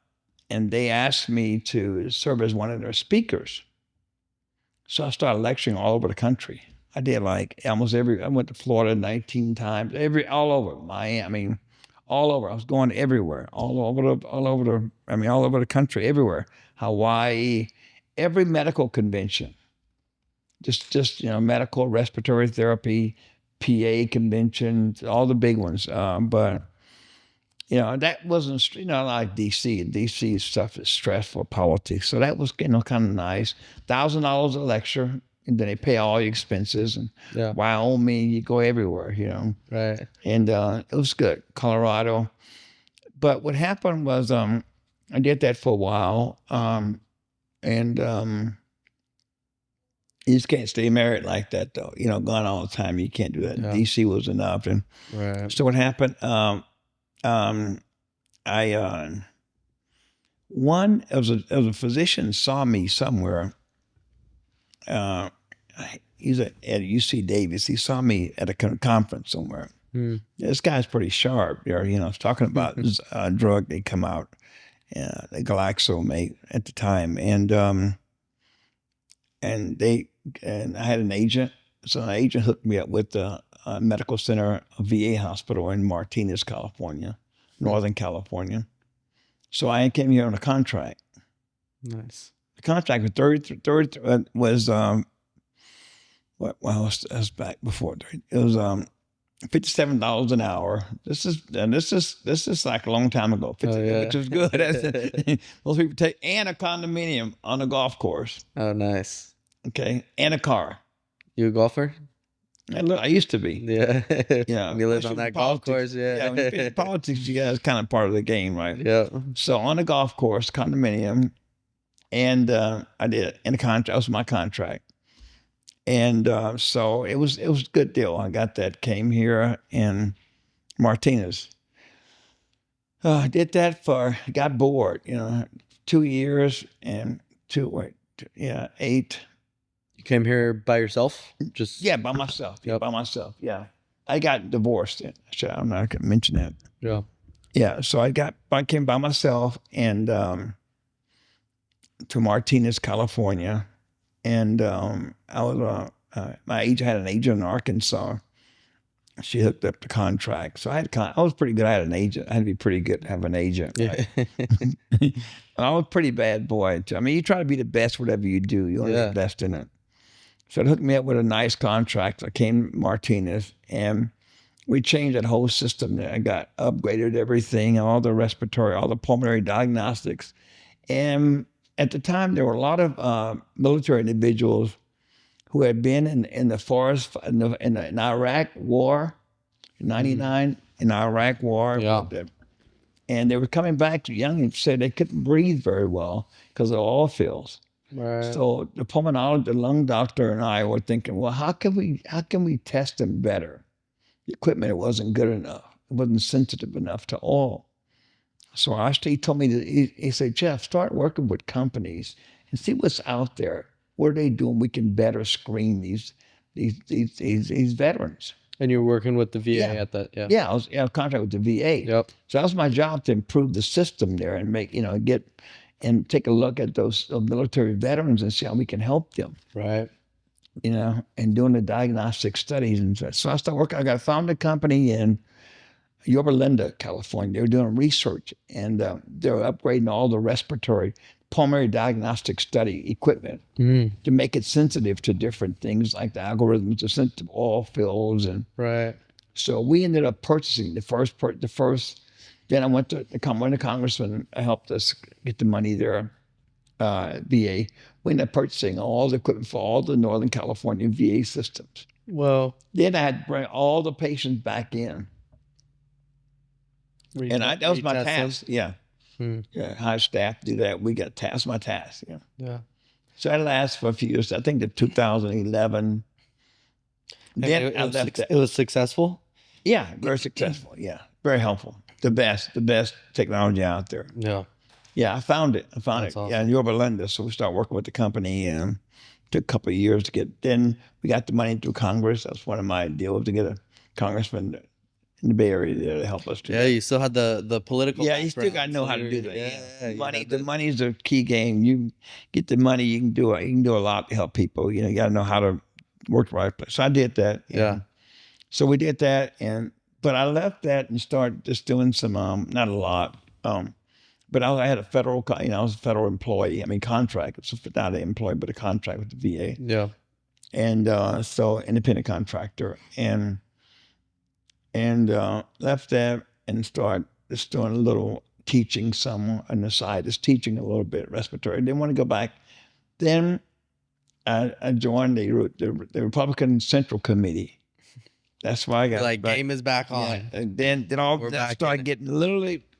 they asked me to serve as one of their speakers. So I started lecturing all over the country. I did like almost I went to Florida 19 times, all over Miami, all over. I was going everywhere, all over the country, everywhere. Hawaii, every medical convention, just medical, respiratory therapy, PA conventions, all the big ones. But that wasn't, like DC. DC stuff is stressful, politics. So that was, kind of nice. $1,000 a lecture, and then they pay all your expenses. And Wyoming, you go everywhere, Right. And it was good. Colorado. But what happened was I did that for a while. And you just can't stay married like that, though. Gone all the time. You can't do that. Yeah. DC was enough. And so what happened? It was a physician saw me somewhere. He's at UC Davis. He saw me at a conference somewhere. This guy's pretty sharp. There, talking about this drug they come out, the Glaxo made at the time, and I had an agent. So an agent hooked me up with the medical center, a VA hospital in Martinez, California. Northern California. So I came here on a contract. Nice. The contract was 30 was was back before 30. It was $57 an hour. This is like a long time ago. Which is good. Most people take, and a condominium on the golf course. Oh, nice. Okay, and a car. You a golfer? I used to be. Yeah. Yeah. You lived on that golf course. Yeah. When you fit politics, it's kind of part of the game, right? Yeah. So on a golf course, condominium, and I did it in a contract. That was my contract, and so it was a good deal. I got that. Came here in Martinez. I did that got bored. 2 years and 8. You came here by yourself? By myself. Yep. By myself. Yeah, I got divorced. I'm not gonna mention that. Yeah. Yeah. So I came by myself and to Martinez, California, and I was my agent had an agent in Arkansas. She hooked up the contract, so I was pretty good. I had an agent. I had to be pretty good to have an agent. Right? Yeah. I was a pretty bad boy too. I mean, you try to be the best, whatever you do. You want to be the best in it. So it hooked me up with a nice contract. I came to Martinez, and we changed that whole system there. I got upgraded everything, all the respiratory, all the pulmonary diagnostics. And at the time, there were a lot of military individuals who had been in the forest in Iraq war, in 99, in Iraq war. Yeah. And they were coming back young and said they couldn't breathe very well because of the oil fields. Right. So the pulmonologist, the lung doctor, and I were thinking, well, how can we test them better? The equipment wasn't good enough. It wasn't sensitive enough to oil. So he told me he said, Jeff, start working with companies and see what's out there. What are they doing? We can better screen these veterans. And you're working with the VA at that, yeah. Yeah, I was contract with the VA. Yep. So that was my job, to improve the system there and and take a look at those military veterans and see how we can help them. Right. And doing the diagnostic studies. And so I started working. I found a company in Yorba Linda, California. They were doing research, and they were upgrading all the respiratory pulmonary diagnostic study equipment to make it sensitive to different things, like the algorithms are sensitive to oil fills and right. So we ended up purchasing the first. Then I went to one of the congressmen helped us get the money there. VA. We ended up purchasing all the equipment for all the Northern California VA systems. Well, Then I had to bring all the patients back in, and that was my retest them. task. Yeah, Hmm. yeah. High staff do that. We got task my task. Yeah. Yeah. So I lasted for a few years. I think the 2011. And Then I left that. it was successful. Yeah, very successful. Yeah, very helpful. The best technology out there. Yeah. Yeah, I found it. That's Yeah, awesome. in Yorba Linda. So we started working with the company, and took a couple of years to get. Then we got the money through Congress. That was one of my deals to get a congressman in the Bay Area there to help us do Yeah, that. you still had the political. Yeah, you still got to background, know so how to you're- do that. Yeah, you Money, had the to- money is a key game. You get the money, you can do it. You can do a lot to help people. You got to know how to work the right place. So I did that. Yeah. So we did that, but I left that and started just doing some, not a lot, but I had a federal, I was a federal employee. I mean, contract. It's not an employee, but a contract with the VA, Yeah. and so independent contractor, and left that and started just doing a little teaching some on the side, just teaching a little bit respiratory. Didn't want to go back. Then I joined the Republican Central Committee. That's why I got You're like back. game is back on. Yeah. And then all We're that back in started it. getting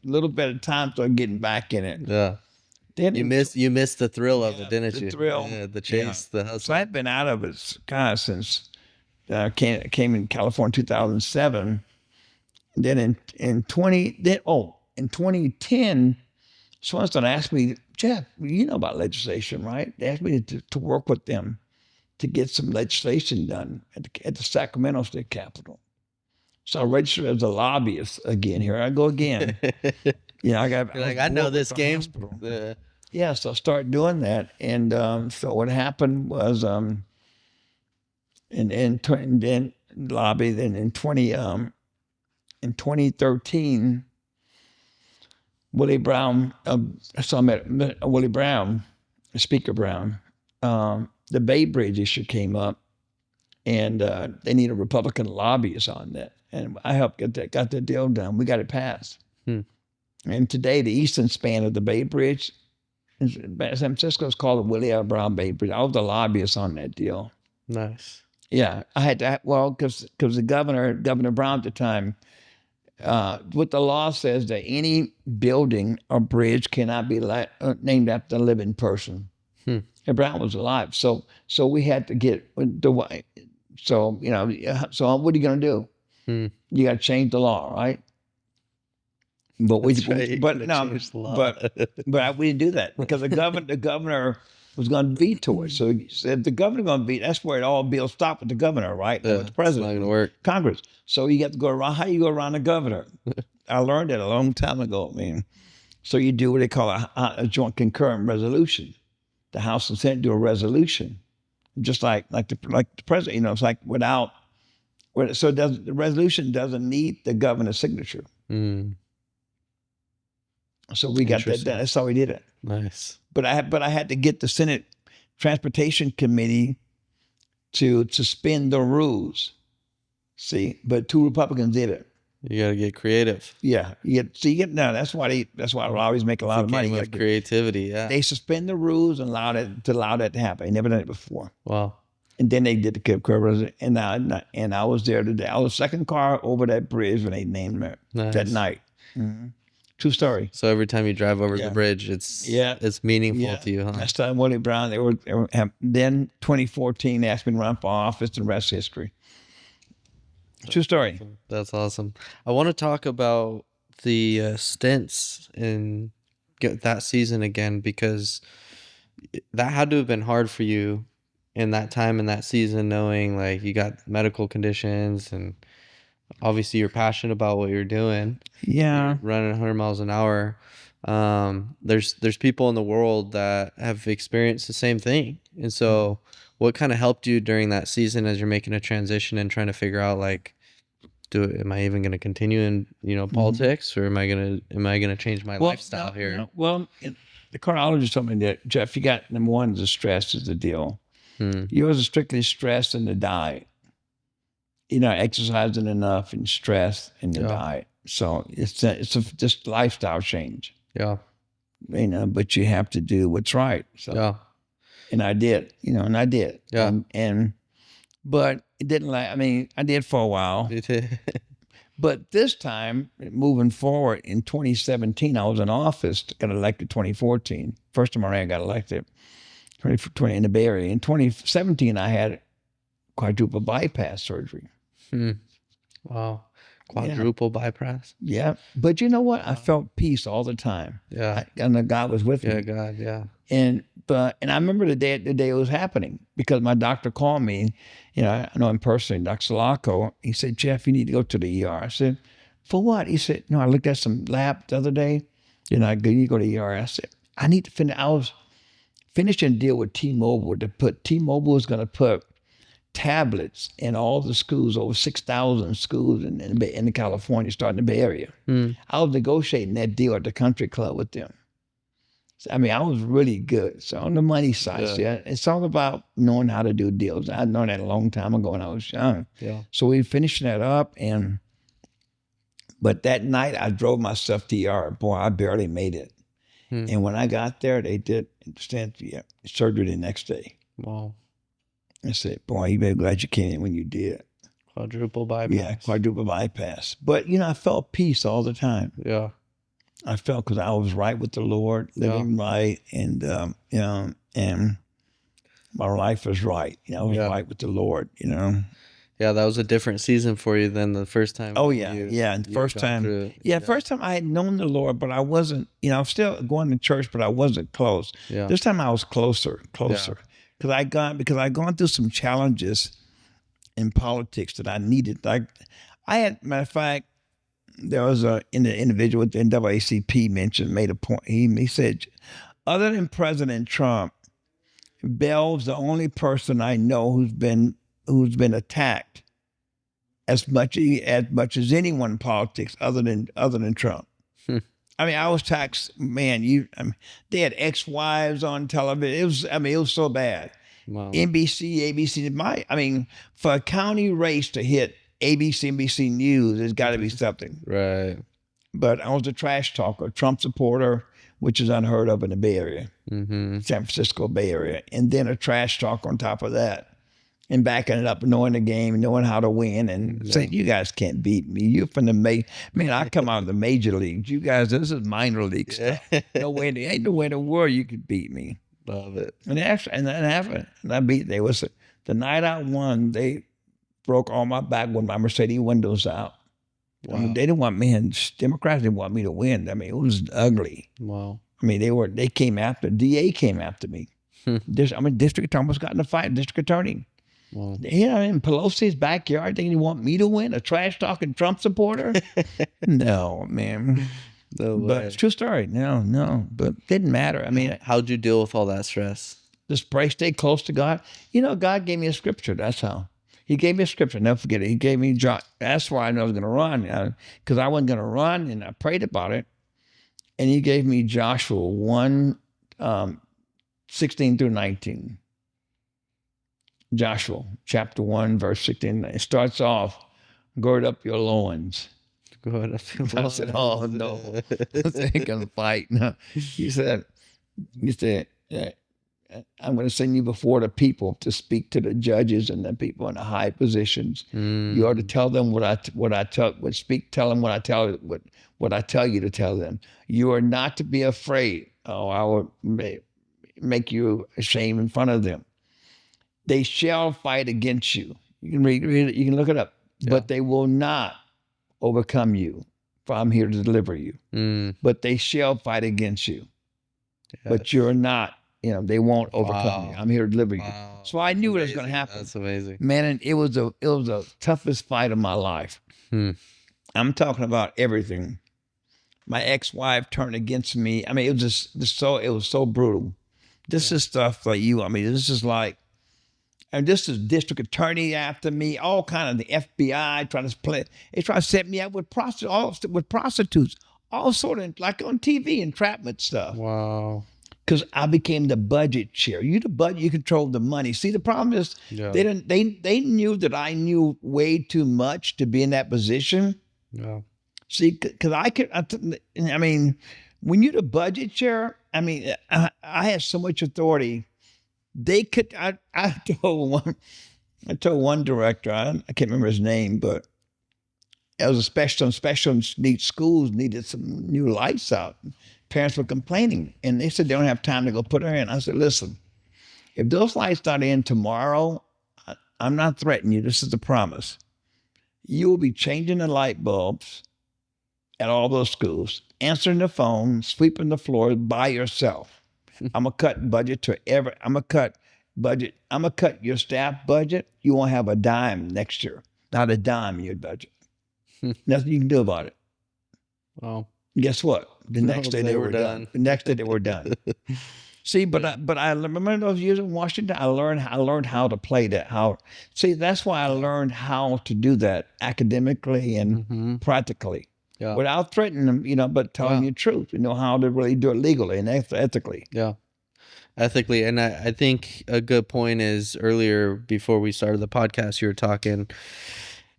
little bit of time, started getting back in it. Yeah. Then You missed the thrill of it, didn't the you? thrill. Yeah, the chase, the So hustle. I've been out of it, gosh, since I came in California 2007. Then in 2010, someone started asking me, Jeff, you know about legislation, right? They asked me to work with them to get some legislation done at the Sacramento State Capitol. So I registered as a lobbyist again. Here I go again. Yeah, You're like, I know this game. Hospital. Yeah. Yeah, so I started doing that, and so what happened was, then lobby. Then in 2013, Willie Brown. So I met Willie Brown, Speaker Brown. The Bay Bridge issue came up, and they need a Republican lobbyist on that, and I helped got that deal done. We got it passed. Hmm. And today, the eastern span of the Bay Bridge, San Francisco, is called the Willie R. Brown Bay Bridge. I was the lobbyist on that deal. Nice. Yeah, I had to. Well, because the Governor Brown at the time, what the law says that any building or bridge cannot be named after a living person. Hmm. And Brown was alive, so we had to get the way. So so what are you going to do? Hmm. You got to change the law, right? But That's right. You're but gonna no, change the law. but we didn't do that because the governor was going to veto it. So he said the governor going to veto. That's where it all bills stop with the governor, right? Yeah, With the president, it's not gonna work. Congress. So you have to go around. How you go around the governor? I learned that a long time ago. I mean, so you do what they call a joint concurrent resolution. The House and Senate do a resolution, just like the president. It's like so the resolution doesn't need the governor's signature. Mm, So we got that Interesting. done. That's how we did it. nice. But I had to get the Senate Transportation Committee to suspend the rules. See, but 2 Republicans did it. You got to get creative. Yeah, now that's why I always make a lot of money. Game You of gotta get- creativity. Yeah. They suspend the rules and allow that to happen. They never done it before. Wow. And then they did the curve, and I was there today. I was the second car over that bridge when they named it Nice. that night. Mhm. True story. So every time you drive over Yeah. the bridge, it's Yeah. meaningful Yeah. to you, huh? Last time Willie Brown, then 2014 they asked me to run for office. The rest is history. True story. That's awesome. I want to talk about the stints in that season again because that had to have been hard for you in that time in that season, knowing like you got medical conditions and obviously you're passionate about what you're doing, Yeah. running 100 miles an hour. There's people in the world that have experienced the same thing, and so what kind of helped you during that season as you're making a transition and trying to figure out like, am I even going to continue in politics, or am I gonna change my lifestyle here? No. Well, the cardiologist told me that, Jeff, you got number one, the stress is the deal. Hmm. Yours is strictly stress and the diet. you're not exercising enough and stress and the Yeah. diet. So it's a just lifestyle change, Yeah. but you have to do what's right. So, Yeah. and I did, and I did. Yeah. But it didn't I mean, I did for a while. But this time, moving forward in 2017, I was in office, got elected 2014. First time I ran, got elected 2020 in the Bay Area. In 2017, I had quadruple bypass surgery. Wow. Quadruple bypass. Yeah. But you know what? I felt peace all the time. Yeah. And God was with Yeah, me. God, yeah. And I remember the day it was happening because my doctor called me. I know him personally, Dr. Sulaco. He said, Jeff, you need to go to the ER. I said, for what? He said, no, I looked at some lab the other day. You need to go to the ER. I said, I need to finish. I was finishing a deal with T-Mobile T-Mobile is going to put tablets in all the schools, over 6,000 schools in California, starting in the Bay Area. I was negotiating that deal at the country club with them. I mean, I was really good. So on the money side, it's all about knowing how to do deals. I known that a long time ago when I was young. Yeah. So we finished that up, but that night I drove myself to ER. Boy, I barely made it. And when I got there, they did surgery the next day. Wow. I said, boy, you better glad you came in when you did. Quadruple bypass. Yeah, quadruple bypass. But, I felt peace all the time. Yeah. I felt because I was right with the Lord, living right, and and my life was right. I was right with the Lord. Yeah, that was a different season for you than the first time. Oh yeah, first time. First time I had known the Lord, but I wasn't. I was still going to church, but I wasn't close. Yeah. This time I was closer, because I gone through some challenges in politics that I needed. I had, matter of fact. There was an individual with the NAACP made a point. He said, other than President Trump, Bell's the only person I know who's been attacked as much as anyone in politics other than Trump. I mean, I was taxed, man. They had ex-wives on television. It was so bad. Wow. NBC, ABC. For a county race to hit ABC, NBC News, there's got to be something. Right. But I was a trash talker, Trump supporter, which is unheard of in the Bay Area, San Francisco Bay Area, and then a trash talker on top of that, and backing it up, knowing the game, knowing how to win, and saying, you guys can't beat me. You're from the I come out of the major leagues. You guys, this is minor league stuff. Ain't no way in the world you could beat me. Love it. And that happened. And I beat. The night I won, they broke all my back with my Mercedes windows out. Wow. They didn't want me, and Democrats didn't want me to win. It was ugly. Wow. They came after, DA came after me. District attorney almost got in a fight, district attorney. Wow. In Pelosi's backyard, they want me to win, a trash talking Trump supporter? No, man. No way. But it's true story. No, but it didn't matter. How'd you deal with all that stress? Just pray, stay close to God. God gave me a scripture. That's how. He gave me a scripture. Never forget it. He gave me John. That's why I knew I was going to run, because I wasn't going to run, and I prayed about it. And he gave me Joshua 1, 16 through 19. Joshua chapter 1, verse 16. It starts off, gird up your loins. Gird up your loins. I said, oh, no. I ain't going to fight. No. He said, I'm going to send you before the people to speak to the judges and the people in the high positions. You are to tell them what I tell them what I tell you to tell them. You are not to be afraid. Oh, I will make you ashamed in front of them. They shall fight against you. You can read it. You can look it up. Yeah. But they will not overcome you, for I'm here to deliver you. But they shall fight against you. Yes. But you're not. They won't overcome you. I'm here to deliver you. So I knew it was going to happen. That's amazing. Man, and it was the toughest fight of my life. I'm talking about everything. My ex-wife turned against me. It was it was so brutal. This is stuff like you. This is like, and this is district attorney after me, all kind of the FBI trying to play. They try to set me up with prostitutes, all sort of like on TV, entrapment stuff. Wow. because I became the budget chair. You the budget, you control the money. See, the problem is Yeah. they knew that I knew way too much to be in that position. Yeah. See, because I mean, when you're the budget chair, I mean, I had so much authority. They could. I told one director. I can't remember his name, but it was a special needs schools needed some new lights out. Parents were complaining, and they said they don't have time to go put her in. I said, listen, if those lights not in tomorrow, I'm not threatening you. This is the promise. You will be changing the light bulbs at all those schools, answering the phone, sweeping the floor by yourself. I'm gonna cut budget to every. I'm gonna cut budget. I'm gonna cut your staff budget. You won't have a dime next year. Not a dime in your budget. Nothing you can do about it. Wow. Guess what? The next day they were done. The next day they were done. See, but I remember those years in Washington. I learned how to play that. See, that's why I learned how to do that academically and practically, Yeah. without threatening them, but telling you the truth. How to really do it legally and ethically. Yeah. Ethically. And I think a good point is earlier before we started the podcast, you were talking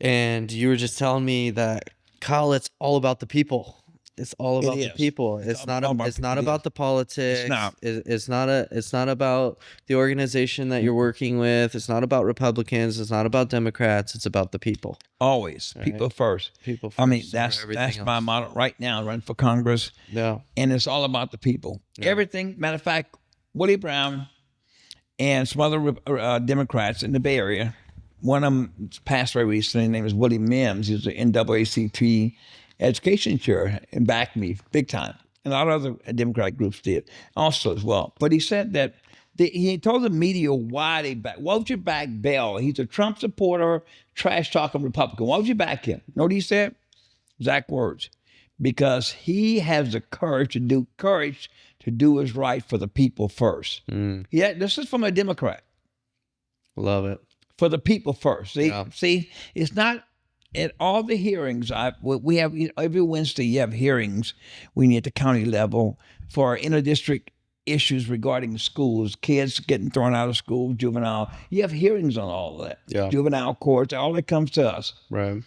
and you were just telling me that, Kyle, it's all about the people. It's all about the people. It's not about the politics. It's not about the organization that you're working with. It's not about Republicans. It's not about Democrats. It's about the people. Always. Right? People first. People first. I mean, that's my motto right now, running for Congress. Yeah. And it's all about the people. Yeah. Everything. Matter of fact, Willie Brown and some other Democrats in the Bay Area, one of them passed very recently. His name is Willie Mims. He was the NAACP education chair and backed me big time. And a lot of other Democratic groups did also as well. But he said that he told the media why would you back Bell? He's a Trump supporter, trash talking Republican. Why would you back him? You know what he said? Exact words. Because he has the courage to do what's right for the people first. Yeah, this is from a Democrat. Love it. For the people first. See, it's not. At all the hearings, we have every Wednesday. You have hearings when you're at the county level for inter-district issues regarding schools, kids getting thrown out of school, juvenile. You have hearings on all of that. Yeah. Juvenile courts, all that comes to us. Right.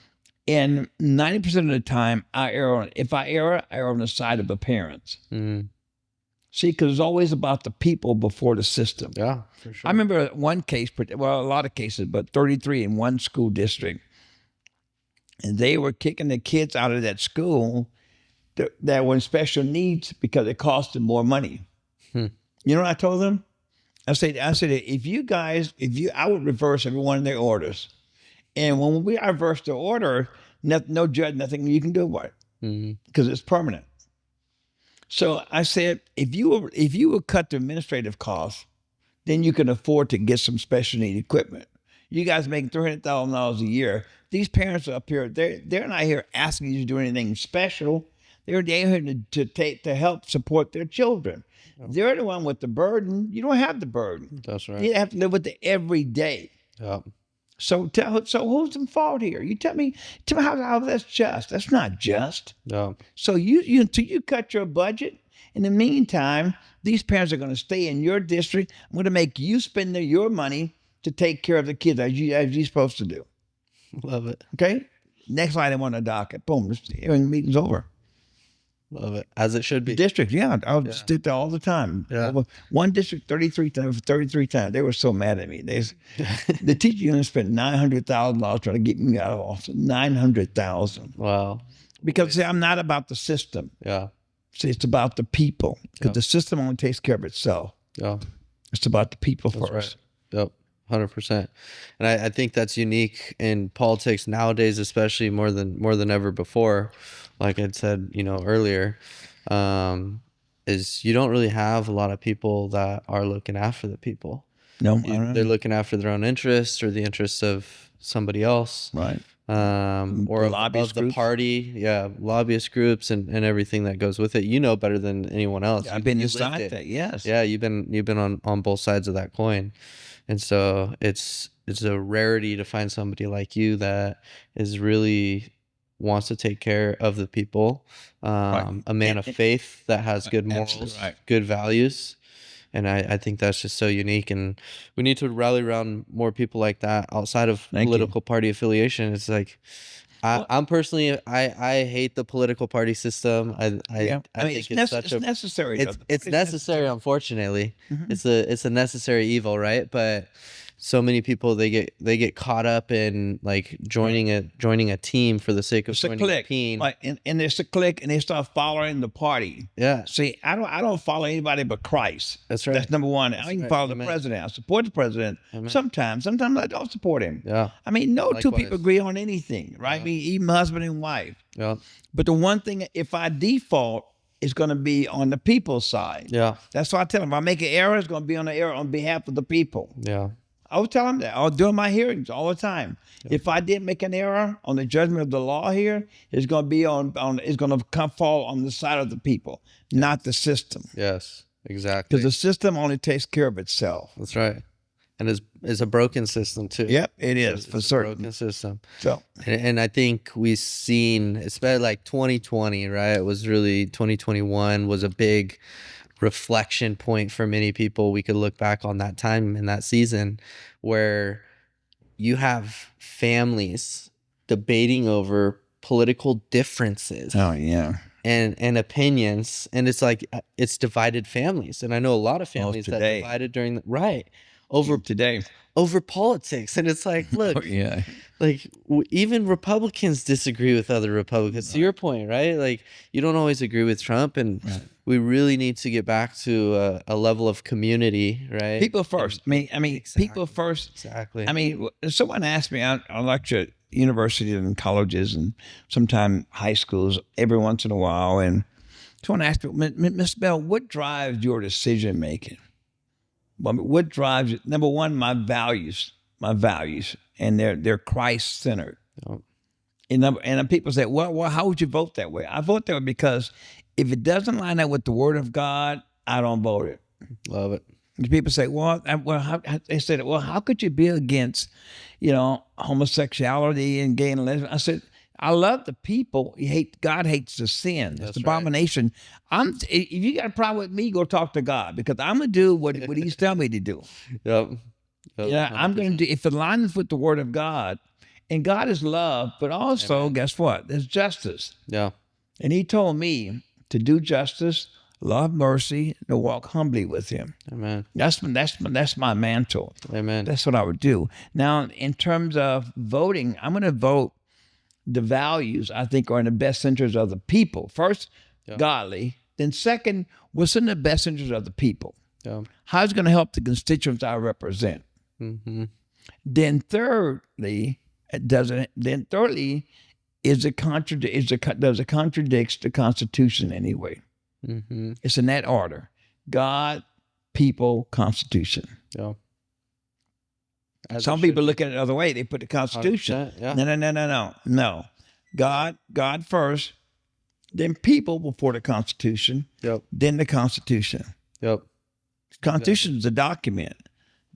And 90% of the time, if I err on the side of the parents. See, because it's always about the people before the system. Yeah, for sure. I remember one case, well, a lot of cases, but 33 in one school district. And they were kicking the kids out of that school that were in special needs because it cost them more money. You know what I told them? I said, I would reverse every one of their orders. And when we reverse the order, no judge, nothing you can do about it because it's permanent. So I said, if you would cut the administrative costs, then you can afford to get some special need equipment. You guys making $300,000 a year. These parents are up here. They're not here asking you to do anything special. They're here to help support their children. Oh. They're the one with the burden. You don't have the burden. That's right. You have to live with it every day. Yeah. So who's in fault here? You tell me how that's just. That's not just. No. So until you cut your budget. In the meantime, these parents are going to stay in your district. I'm going to make you spend your money to take care of the kids as you're supposed to do. Love it. Okay? Next item on the docket. Boom. The meeting's over. Love it. As it should be. District, I'll just do that all the time. Yeah. One district 33 times. They were so mad at me. The teacher union spent $900,000 trying to get me out of office. $900,000. Wow. Because see, I'm not about the system. Yeah. See, it's about the people. Because the system only takes care of itself. Yeah. It's about the people That's first. Right. Yep. 100%. And I think that's unique in politics nowadays, especially more than ever before. Like I said, earlier, is you don't really have a lot of people that are looking after the people. No, they're looking after their own interests or the interests of somebody else. Right. Or of the party. Yeah. Lobbyist groups and everything that goes with it. You know better than anyone else. I've been inside that. Yes. Yeah. You've been on both sides of that coin. And so it's a rarity to find somebody like you that is really wants to take care of the people, a man of faith that has good morals, good values. And I think that's just so unique, and we need to rally around more people like that outside of Thank you. political party affiliation. It's like Well, I'm personally I hate the political party system. yeah. I I mean, think it's such it's a necessary. Though. it's necessary, unfortunately. Mhm. It's a necessary evil, right? But so many people they get caught up in like joining a team for the sake of It's a joining a click, team. like, and it's a click, and they start following the party. Yeah, See, I don't follow anybody but Christ. that's right. That's number one. I can right. follow the Amen. president. I support the president. Amen. Sometimes I don't support him. Yeah, I mean, no two Likewise. people agree on anything, right? Yeah. I mean, even husband and wife. yeah, But the one thing, if I default, it's going to be on the people's side. yeah, That's why I tell them, if I make an error, it's going to be on the error on behalf of the people. yeah, I will tell them that. I'll do my hearings all the time. If I did make an error on the judgment of the law here, it's going to be on it's going to come fall on the side of the people, not the system. yes, exactly. Because the system only takes care of itself. That's right. And it's a broken system too. Yep, it is It's for a certain. broken system. So And I think we've seen, especially like 2020, right? It was really 2021 was a big reflection point for many people. We could look back on that time in that season where you have families debating over political differences oh yeah, and opinions, and it's like it's divided families. And I know a lot of families that today. divided during the right over today. over politics, and it's like, look, Oh, yeah, like even Republicans disagree with other Republicans. To your point, right? Like you don't always agree with Trump, and we really need to get back to a level of community, right? people first. I mean, people first. Exactly. I mean, someone asked me, I lecture at universities and colleges and sometimes high schools every once in a while, and someone asked me, Miss Bell, what drives your decision making? Well, what drives it? Number one, my values, and they're Christ centered. Yep. And people say, well, how would you vote that way? I vote that way because if it doesn't line up with the Word of God, I don't vote it. Love it. People say, they said, well, how could you be against, homosexuality and gay and lesbian? I said, I love the people. God hates the sin. It's abomination. If you got a problem with me, go talk to God, because I'm gonna do what He's telling me to do. Yep. Yeah, I'm gonna do if it aligns with the Word of God, and God is love, but also guess what? There's justice. Yeah. And He told me to do justice, love mercy, and to walk humbly with Him. Amen. That's my mantle. Amen. That's what I would do. Now, in terms of voting, I'm going to vote the values I think are in the best interest of the people. First, godly. Then second, what's in the best interest of the people? Yeah. How's it going to help the constituents I represent? Mm-hmm. Then thirdly, does it contradicts the Constitution anyway? Mm-hmm. It's in that order: God, people, Constitution. Yeah. Some people look at it the other way. They put the Constitution. Yeah. No. God first, then people before the Constitution, Yep. then the Constitution. Yep. Constitution is a document.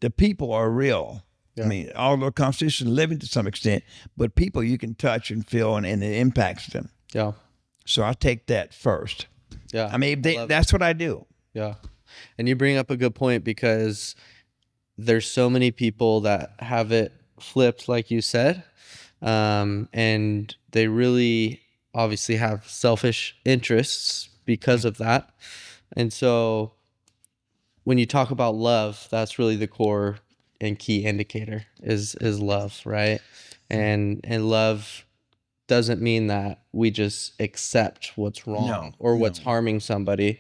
The people are real. Yeah. I mean, although the Constitution is living to some extent, but people you can touch and feel, and it impacts them. Yeah. So I take that first. Yeah. I mean, that's what I do. Yeah. And you bring up a good point, because there's so many people that have it flipped, like you said, and they really obviously have selfish interests because of that. And so when you talk about love, that's really the core and key indicator is love, right? And love doesn't mean that we just accept what's wrong or what's harming somebody.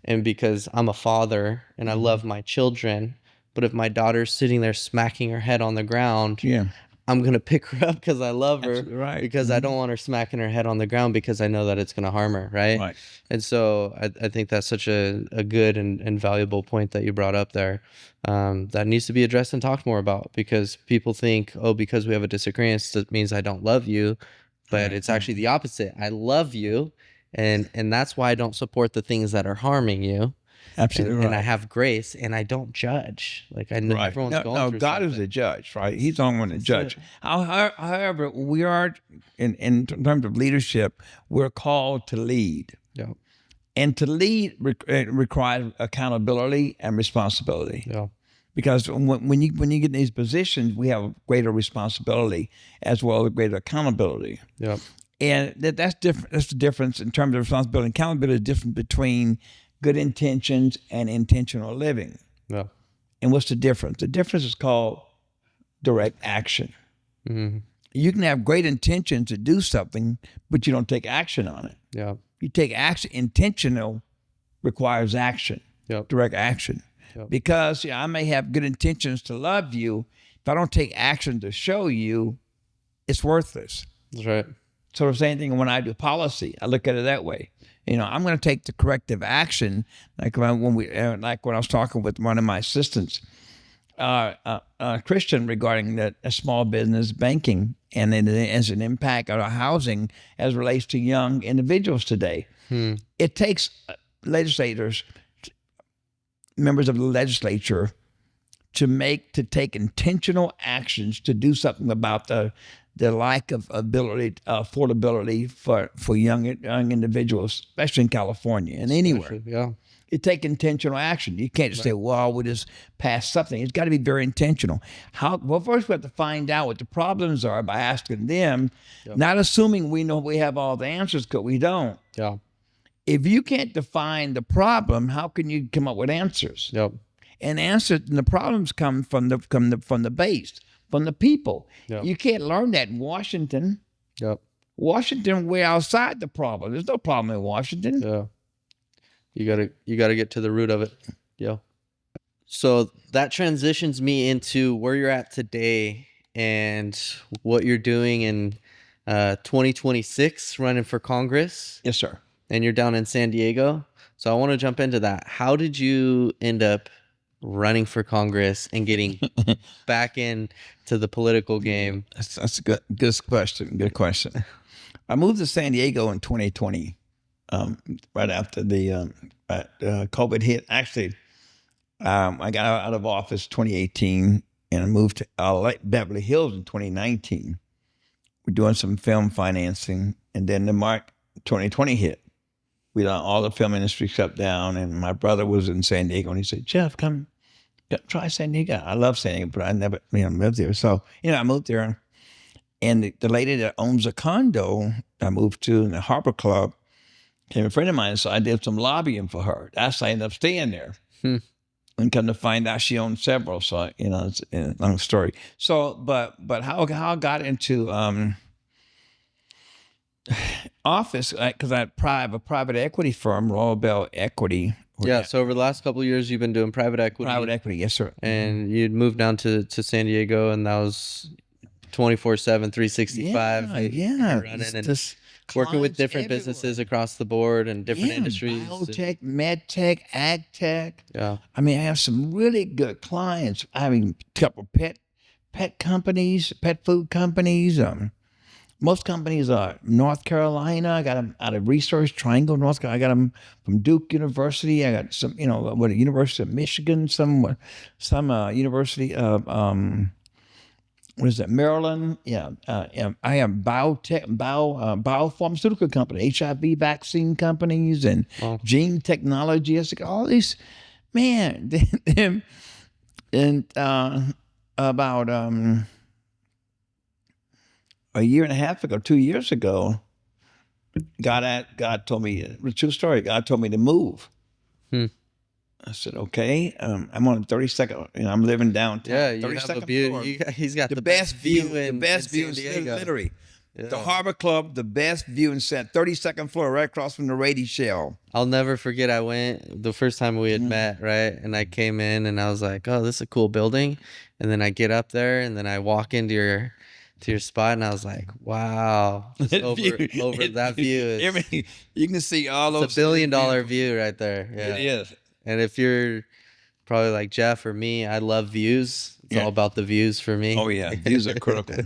And because I'm a father and I love my children, but if my daughter's sitting there smacking her head on the ground, I'm going to pick her up because I love her, right. because I don't want her smacking her head on the ground because I know that it's going to harm her, right? And so I think that's such a good and valuable point that you brought up there, that needs to be addressed and talked more about, because people think, oh, because we have a disagreement, that means I don't love you. But it's actually the opposite. I love you, and that's why I don't support the things that are harming you. Absolutely. And I have grace, and I don't judge. Like I know everyone's going through God something. is the judge, right? He's the only one to judge. However, we are in terms of leadership, we're called to lead. Yeah. And to lead requires accountability and responsibility. Yeah. Because when you get in these positions, we have greater responsibility as well as greater accountability. Yeah. And that's different. That's the difference in terms of responsibility. Accountability is different between good intentions and intentional living. Yeah. And what's the difference? The difference is called direct action. Mm-hmm. You can have great intentions to do something, but you don't take action on it. Yeah. You take action. Intentional requires action, Yep. direct action. Yep. Because I may have good intentions to love you. If I don't take action to show you, it's worthless. That's right. So the same thing when I do policy, I look at it that way. I'm going to take the corrective action, like when I was talking with one of my assistants, Christian, regarding a small business banking and it as an impact on our housing as relates to young individuals today. It takes legislators, members of the legislature, to take intentional actions to do something about the lack of affordability for young individuals, especially in California and anywhere. Yeah. It takes intentional action. You can't just say, well, we'll just pass something. It's got to be very intentional. Well, first we have to find out what the problems are by asking them, not assuming we know we have all the answers, because we don't. Yeah. If you can't define the problem, how can you come up with answers? Yep. And the problems come from the base, from the people. Yep. You can't learn that in Washington. Yep. Washington, we're outside the problem. There's no problem in Washington. Yeah. You gotta get to the root of it. Yeah. So that transitions me into where you're at today and what you're doing in 2026, running for Congress. Yes, sir. And you're down in San Diego. So I want to jump into that. How did you end up running for Congress and getting back into the political game? That's a good question. Good question. I moved to San Diego in 2020, right after the COVID hit. Actually, I got out of office 2018, and I moved to Beverly Hills in 2019. We're doing some film financing, and then the March 2020 hit. All the film industry shut down, and my brother was in San Diego, and he said, "Jeff, come try San Diego." I love San Diego, but I never lived there. So I moved there, and the lady that owns a condo I moved to in the Harbor Club became a friend of mine. So I did some lobbying for her. That's how I ended up staying there. And come to find out, she owned several. So it's a long story. So, but how I got into office, because I have a private equity firm, Royal Bell Equity. Yeah. So over the last couple of years, you've been doing private equity. Private equity, yes, sir. And you'd moved down to San Diego, and that was 24/7, 365. Yeah. Running and working with different businesses across the board and different industries. Biotech, med tech, ag tech. Yeah. I mean, I have some really good clients. I mean, a couple pet companies, pet food companies. Most companies are North Carolina. I got them out of Research Triangle, North Carolina. I got them from Duke University. I got some, University of Michigan, some University of, what is that, Maryland? Yeah. I have biopharmaceutical company, HIV vaccine companies, and gene technology. All these, man. And about a year and a half ago, 2 years ago, God told me, a true story, God told me to move. I said, okay. I'm on the 32nd, I'm living downtown. Yeah, you have a view. He's got the best view in San Diego. Literally. Yeah. The Harbor Club, the best view in 32nd floor, right across from the Rady Shell. I'll never forget, I went the first time we had met, right? And I came in and I was like, oh, this is a cool building. And then I get up there and then I walk into your spot and I was like, wow. Over that view is, you can see all those. It's $1 billion view right there. Yeah. It is. And if you're probably like Jeff or me, I love views. It's all about the views for me. Oh yeah, views are critical.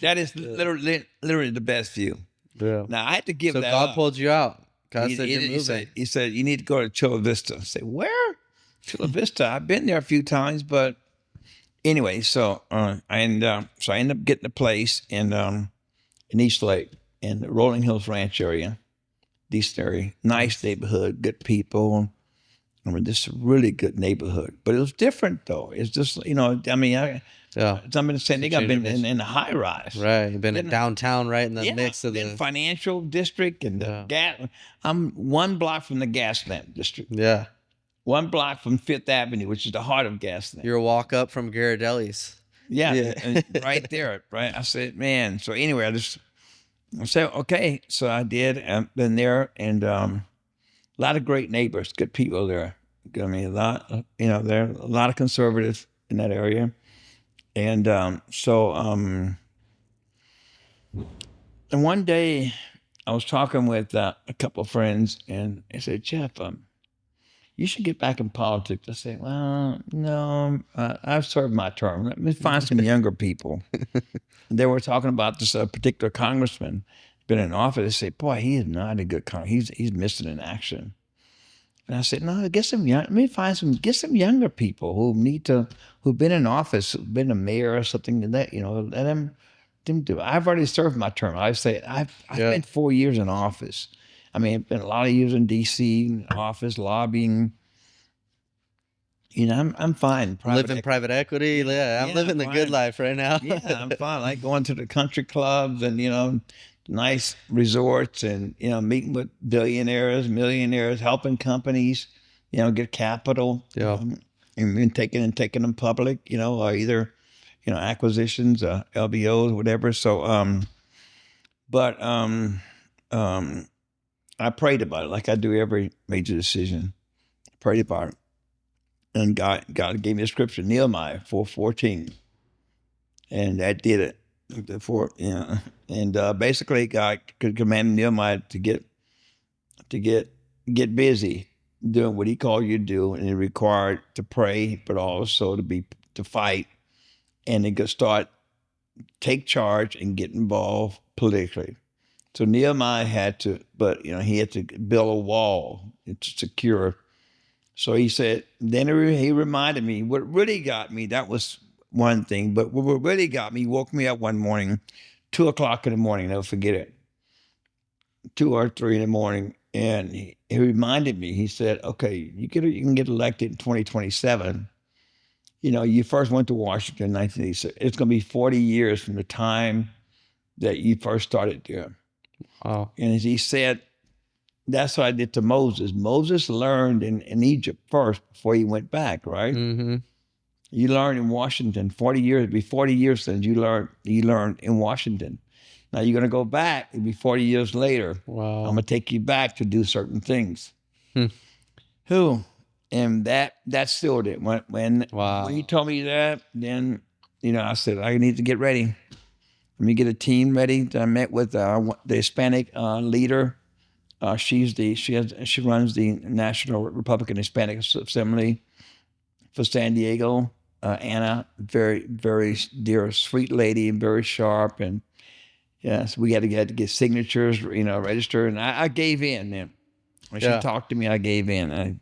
That is literally the best view. Yeah. Now I had to give so that God up. pulled you out. God said you're moving. He said you need to go to Chula Vista. I said, where? Chula Vista. I've been there a few times, but anyway, so I ended up getting a place in East Lake in the Rolling Hills Ranch area, decent area, nice neighborhood, good people. I mean, this is a really good neighborhood, but it was different though. It's just, I mean, Yeah. I'm in San Diego, I've been in the high rise. Right. You've been in Then, downtown, right in the yeah, mix of then the. financial district and the Yeah. gas. I'm 1 block from the Gaslamp district, Yeah. 1 block from Fifth Avenue, which is the heart of Gaslamp. You're a walk up from Ghirardelli's. Yeah, Yeah. and right there, right? I said, man. So anyway, I said, okay. So I did. I've been there, and a lot of great neighbors, good people there. I mean, a lot, there are a lot of conservatives in that area. And and one day I was talking with a couple of friends, and they said, Jeff, you should get back in politics. I said, well, no, I've served my term. Let me find some younger people. They were talking about this particular congressman been in office. They say, boy, he is not a good he's missing in action. And I said, no, get some young. Let me get some younger people who've been in office, who've been a mayor or something. Let them do. I've already served my term. I say I've spent 4 years in office. I mean, I've been a lot of years in D.C. office lobbying. I'm fine. Living private equity. Yeah, I'm living the good life right now. Yeah, I'm fine. I like going to the country clubs and nice resorts and meeting with billionaires, millionaires, helping companies, get capital. Yeah. And then taking them public, or either acquisitions, LBOs, whatever. So but I prayed about it like I do every major decision. Prayed about it. And God gave me a scripture, Nehemiah 4:14, and that did it. And basically, God could command Nehemiah to get busy doing what He called you to do, and it required to pray, but also to fight, and then go take charge and get involved politically. So Nehemiah had to, but he had to build a wall to secure. So he said, then he reminded me, what really got me, that was one thing, but what really got me, woke me up one morning, 2:00 in the morning, never forget it, 2 or 3 in the morning, and he reminded me, he said, okay, you can get elected in 2027. You first went to Washington in 1986. It's going to be 40 years from the time that you first started there. Wow. And as he said, that's what I did to Moses. Moses learned in Egypt first before he went back, right? Mm-hmm. You learned in Washington 40 years. It'd be 40 years since you learned in Washington. Now you're going to go back. It'll be 40 years later. Wow. I'm going to take you back to do certain things. And that sealed it. When he told me that, then, I said, I need to get ready. Let me get a team ready. I met with the Hispanic leader. She runs the National Republican Hispanic Assembly for San Diego. Anna, very, very dear, sweet lady, and very sharp. And so we had to get signatures, register. And I gave in. And when she talked to me, I gave in.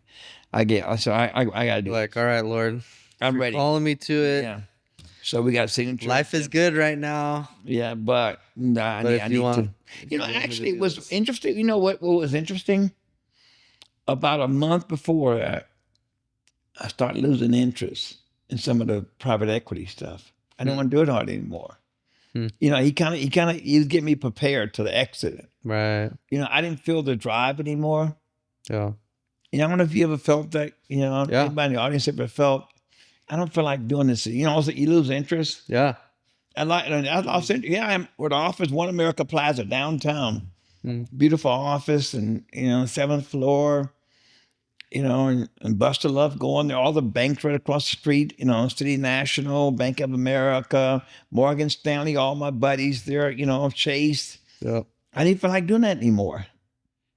I got to do it. All right, Lord, I'm ready. Calling me to it. Yeah. So we got signatures. Life is good right now. Yeah, but I need to. Actually, it was interesting. You know what was interesting? About a month before that, I started losing interest in some of the private equity stuff. I didn't want to do it hard anymore. He was getting me prepared to the exit. Right. I didn't feel the drive anymore. Yeah. I don't know if you ever felt that. Anybody in the audience ever felt, I don't feel like doing this. Also, you lose interest. Yeah. I lost interest. Yeah, I'm with the office, One America Plaza, downtown. Beautiful office, and 7th floor. And Buster loved going there. All the banks right across the street. City National, Bank of America, Morgan Stanley. All my buddies there. Chase. Yep. I didn't feel like doing that anymore.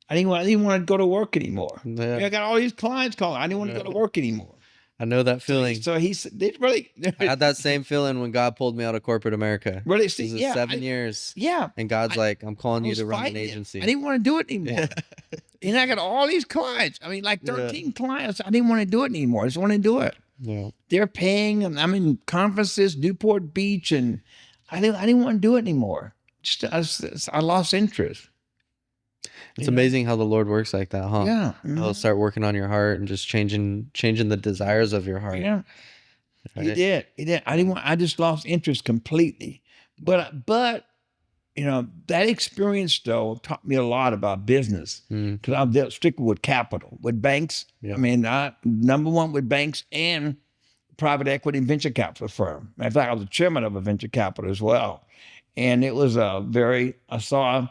I didn't want to go to work anymore. Yeah. I got all these clients calling. I didn't want to go to work anymore. I know that feeling. So they really I had that same feeling when God pulled me out of corporate America. Really? This is 7 years. Yeah. And God's like, I'm calling you to run an agency. I didn't want to do it anymore. And I got all these clients. I mean, like 13 clients. I didn't want to do it anymore. I just want to do it. Yeah. They're paying, and I'm in conferences, Newport Beach, and I didn't want to do it anymore. I lost interest. It's amazing how the Lord works like that, huh? Yeah. He'll start working on your heart and just changing the desires of your heart. Yeah. He Right? did. He did. I just lost interest completely. But that experience though taught me a lot about business Mm. because I've dealt strictly with capital, with banks. Yeah. I mean, number one with banks and private equity and venture capital firm. In fact, I was the chairman of a venture capital as well. And it was I saw,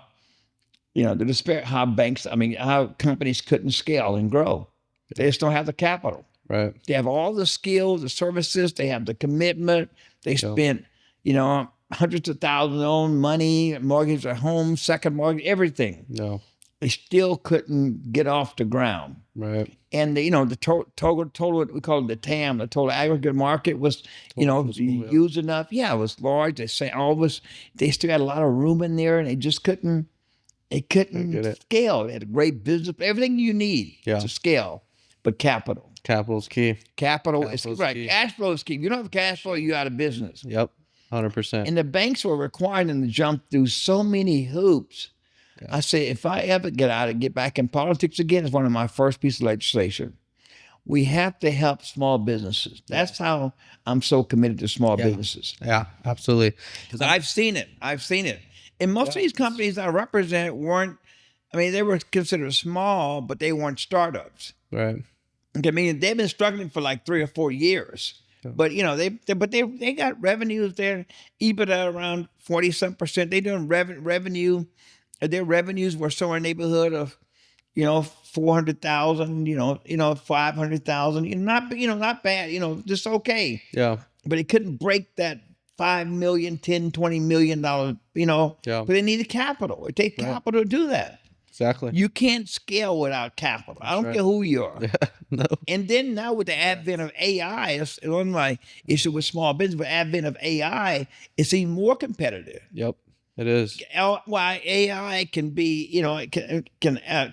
the despair, how companies couldn't scale and grow. They just don't have the capital. Right. They have all the skills, the services, they have the commitment. They spent, hundreds of thousands on money, mortgage their home, second mortgage, everything. No. They still couldn't get off the ground. Right. And the total, we call it the TAM, the total aggregate market was, used enough. Yeah, it was large. They say they still had a lot of room in there, and they just couldn't. They couldn't scale. They had a great business, everything you need to scale, but capital. Capital's key. Capital is right. Key. Cash flow is key. If you don't have cash flow, you're out of business. Yep, 100%. And the banks were requiring them to jump through so many hoops. Yeah. I say, if I ever get back in politics again, it's one of my first pieces of legislation. We have to help small businesses. That's how I'm so committed to small businesses. Yeah, absolutely. Because I've seen it. And most of these companies I represent they were considered small, but they weren't startups. Right. I mean, they've been struggling for like 3 or 4 years. Yeah. But they got revenues there, EBITDA around 40-some%. They doing revenue. Their revenues were somewhere in the neighborhood of, 400,000, 500,000. Not bad. Just okay. Yeah. But it couldn't break that $5 million, $10, $20 million. But they needed capital. It takes capital to do that. Exactly. You can't scale without capital. I don't care who you are. No. And then now with the advent of AI, it's one of my issue with small business. With the advent of AI, it's even more competitive. Yep, it is. Why AI can be, it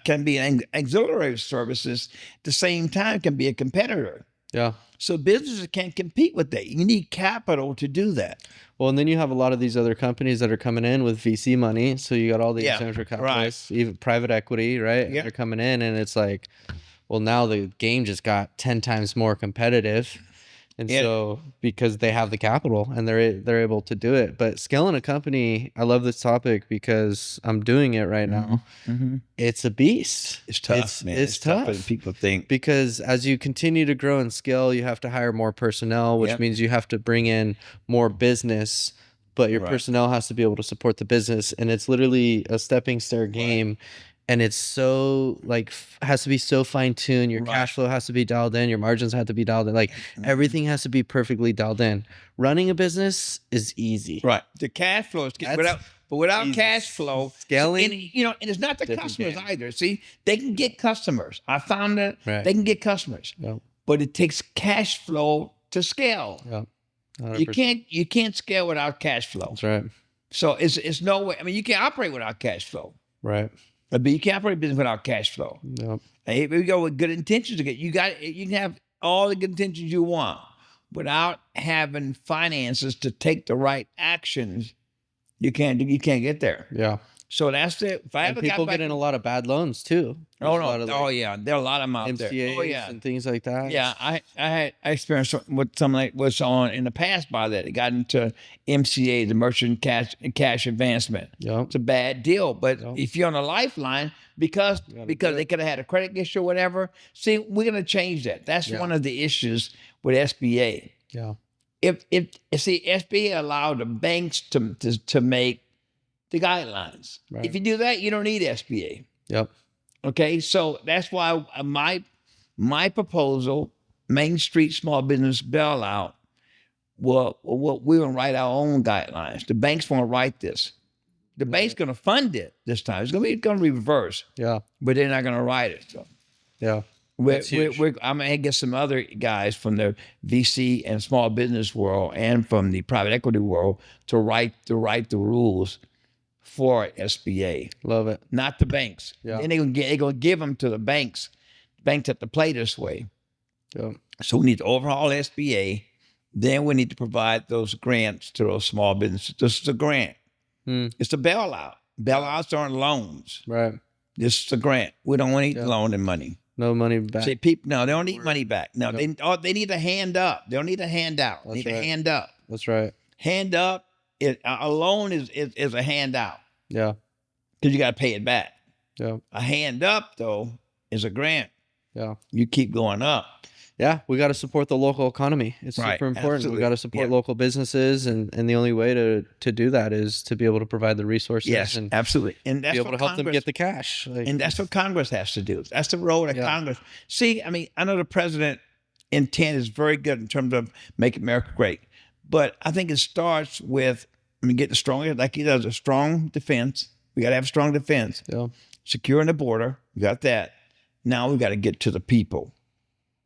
can be an auxiliary services at the same time can be a competitor. Yeah. So businesses can't compete with that. You need capital to do that. Well, and then you have a lot of these other companies that are coming in with VC money. So you got all these venture capitalists, even private equity, right? Yeah. They're coming in, and it's like, well, now the game just got 10 times more competitive. And so because they have the capital and they're able to do it. But scaling a company, I love this topic because I'm doing it right now. Mm-hmm. It's a beast. It's tough, man. It's tougher than people think. Because as you continue to grow and scale, you have to hire more personnel, which means you have to bring in more business, but your personnel has to be able to support the business. And it's literally a stepping stone game. And it's so has to be so fine tuned. Your cash flow has to be dialed in. Your margins have to be dialed in. Everything has to be perfectly dialed in. Running a business is easy. Right. The cash flow is without cash flow, scaling, and it's not the customers either. See, they can get customers. I found that they can get customers, but it takes cash flow to scale. Yeah. You can't scale without cash flow. That's right. So it's no way. I mean, you can't operate without cash flow. Right. But you can't operate business without cash flow. Yep. And here we go with good intentions. You can have all the good intentions you want without having finances to take the right actions. You can't get there. Yeah. So that's it. People get in a lot of bad loans too. Oh no! There are a lot of them out there. MCAs and things like that. Yeah, I experienced with something like what's on in the past by that. It got into MCA, the merchant cash advancement. Yeah, it's a bad deal. But if you're on a lifeline, because they could have had a credit issue or whatever. See, we're gonna change that. That's one of the issues with SBA. Yeah. If SBA allowed the banks to make the guidelines. Right. If you do that, you don't need SBA. Yep. Okay, so that's why my proposal, Main Street Small Business Bailout, we're gonna write our own guidelines. The banks won't write this. The bank's gonna fund it this time. It's gonna be reversed. Yeah. But they're not gonna write it. So. Yeah. I'm gonna get some other guys from the VC and small business world and from the private equity world to write the rules for SBA. Love it. Not the banks. Yeah. And they're gonna give them to the banks. Banks have to play this way. Yeah. So we need to overhaul SBA. Then we need to provide those grants to those small businesses. This is a grant. It's a bailout. Bailouts aren't loans. Right. This is a grant. We don't want any loan and money. No money back. See, people, no, they don't need money back. No, they need a hand up. They don't need a handout. They need a hand up. That's right. Hand up. A loan is a handout Yeah. because you got to pay it back. Yeah. A hand up, though, is a grant. Yeah. You keep going up. Yeah, we got to support the local economy. It's Right, super important. absolutely. We got to support Yeah. local businesses, and the only way to do that is to be able to provide the resources Yes, and absolutely. And that's be able what to help them Congress- get the cash. Like, And that's what Congress has to do. That's the role of Yeah. Congress. See, I mean, I know the president intent is very good in terms of make America great, but I think it starts with, get the stronger, like he does, a strong defense. We got to have a strong defense. yeah, Securing the border, we got that. Now we got to get to the people.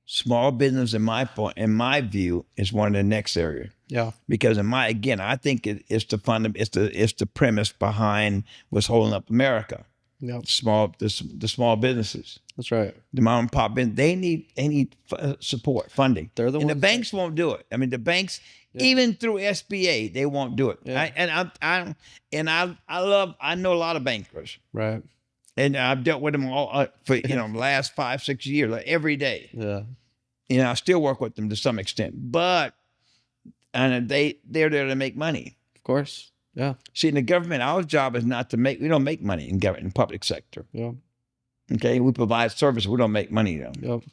Small business, in my view, is one of the next area. yeah, Because I think it's the premise behind what's holding up America. yeah. The small businesses, That's right. the mom and pop business, they need support, funding. They're the and the ones banks won't do it. I mean, the banks, even through SBA, they won't do it. Yeah. I know a lot of bankers, Right. and I've dealt with them all for the last 5-6 years, like every day. Yeah. I still work with them to some extent, but they're there to make money. Of course. Yeah. See, in the government, our job is not to make. We don't make money in government, in public sector. Yeah. Okay, we provide service. We don't make money though. Yep.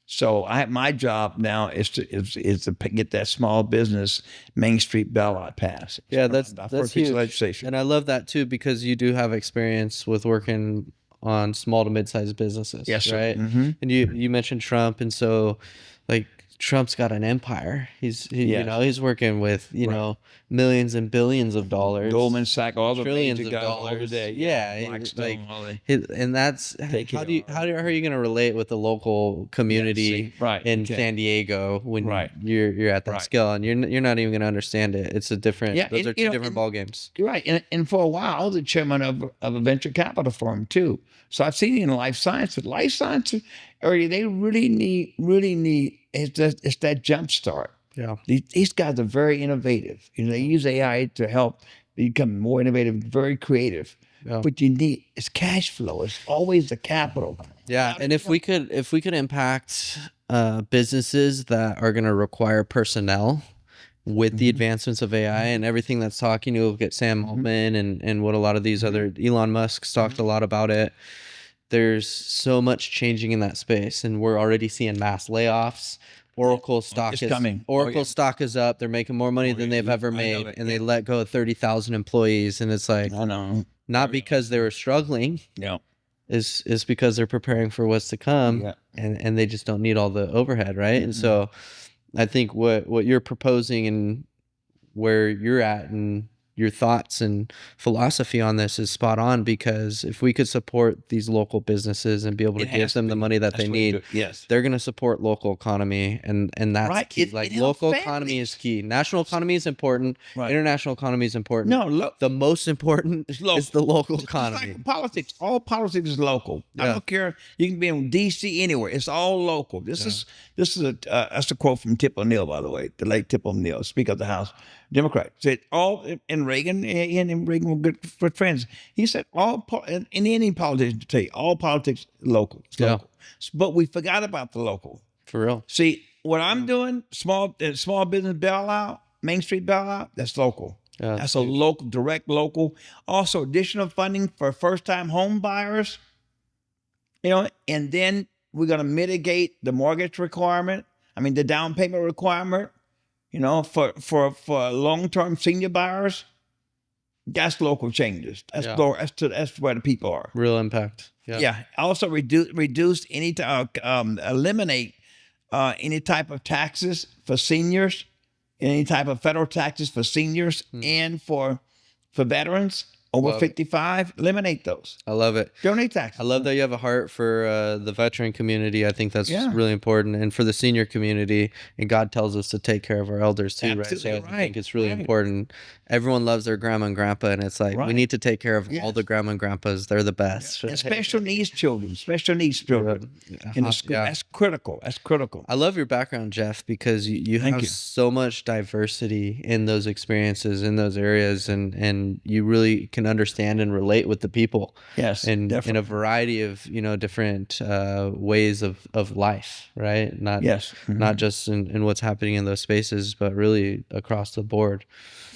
So my job now is to get that small business Main Street bailout passed. Yeah, that's first piece huge. of legislation. And I love that too because you do have experience with working on small to mid-sized businesses. Yes, sir. Right. Mm-hmm. And you mentioned Trump, and so like Trump's got an empire. He's he's working with millions and billions of dollars, Goldman Sachs, all the trillions major of guys dollars. over there. Yeah, Blackstone, all that. and that's Take how it do you all. how are you going to relate with the local community right, in okay. San Diego when Right. you're at that Right. scale, and you're not even going to understand it. It's a different. Yeah, those and, are two different ball games. You're right. And for a while, I was the chairman of a venture capital firm too. So I've seen it in life sciences. Life sciences area, they really need it's that jump start. Yeah. These guys are very innovative. They use AI to help become more innovative, very creative. Yeah. But it's cash flow. It's always the capital. Yeah, and if we could impact businesses that are going to require personnel with the advancements of AI and everything that's talking, you look at Sam Altman and what a lot of these other Elon Musk's talked a lot about it. There's so much changing in that space, and we're already seeing mass layoffs. Oracle stock It's is coming. Oracle stock is up. They're making more money than they've ever I know made, that, and they let go of 30,000 employees. And it's like I know. not because they were struggling, Yeah. is because they're preparing for what's to come, Yeah. and they just don't need all the overhead, right? And so, I think what you're proposing and where you're at and your thoughts and philosophy on this is spot on, because if we could support these local businesses and be able to It give has them to the be. money that That's they what you need, do. Yes. they're going to support local economy, and that's Right. key. It helps Local economy families. is key. National economy is important. Right. International economy is important. No, look. The most important is local. the local It's economy. like politics. All politics is local. I Yeah. don't care. You can be in D.C. anywhere. It's all local. This is that's a quote from Tip O'Neill, by the way, the late Tip O'Neill, Speaker of the House, Democrat. Said all in Reagan and Reagan were good friends. He said in any politician to tell you all politics local. It's Yeah. local. But we forgot about the local. For real. See what I'm doing? Small business bailout, Main Street bailout. That's local. Yeah, That's a local, direct local. Also, additional funding for first-time home buyers. And then we're going to mitigate the mortgage requirement. I mean, the down payment requirement. For long-term senior buyers. That's local changes. That's Yeah. that's where the people are. Real impact. Yeah. Also, reduce eliminate any type of taxes for seniors, any type of federal taxes for seniors, and for veterans over Love it. 55. Eliminate those. I love it. Donate taxes. I love that you have a heart for the veteran community. I think that's Yeah. really important, and for the senior community. And God tells us to take care of our elders too, right? So Absolutely I think right. it's really Right. important. Everyone loves their grandma and grandpa, and it's like we Right. need to take care of all Yes. the grandma and grandpas. They're the best. And special needs children in the school. Yeah. That's critical. That's critical. I love your background, Jeff, because you Thank have you. so much diversity in those experiences, in those areas, and you really can can understand and relate with the people. Yes, And in a definitely. variety of, different ways of life, right? Yes. Not just in what's happening in those spaces, but really across the board.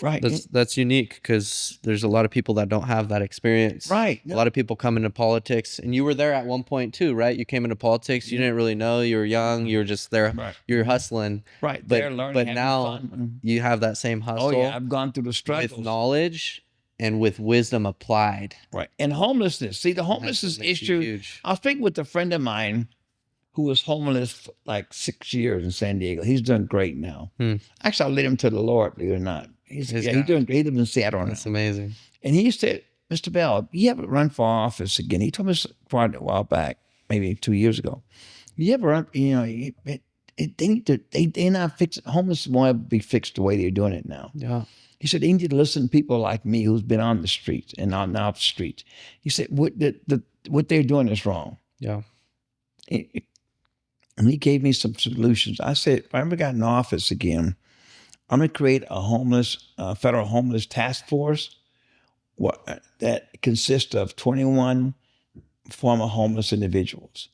Right. That's unique because there's a lot of people that don't have that experience. Right. A lot of people come into politics, and you were there at one point too, right? You came into politics, you didn't really know, you were young, you were just there, Right. you were hustling. Right. But They're learning, but having now fun. you have that same Oh yeah, hustle I've gone through the with struggles. knowledge and with wisdom applied. Right. And homelessness. See, the That's what homelessness makes you issue. huge. I was speaking with a friend of mine who was homeless for like 6 years in San Diego. He's done great now. Actually, I led him to the Lord, believe it or not. He's Praise he's God. doing great. He lives in Seattle now. That's amazing. And he said, Mr. Bell, you ever run for office again? He told me this quite a while back, maybe 2 years ago. You ever run, they need to, they're not fixing, homeless won't be fixed the way they're doing it now. Yeah. He said, they need to listen to people like me who's been on the streets and on the streets. He said, what they're doing is wrong. Yeah. And he gave me some solutions. I said, if I ever got in office again, I'm going to create a federal homeless task force that consists of 21 former homeless individuals.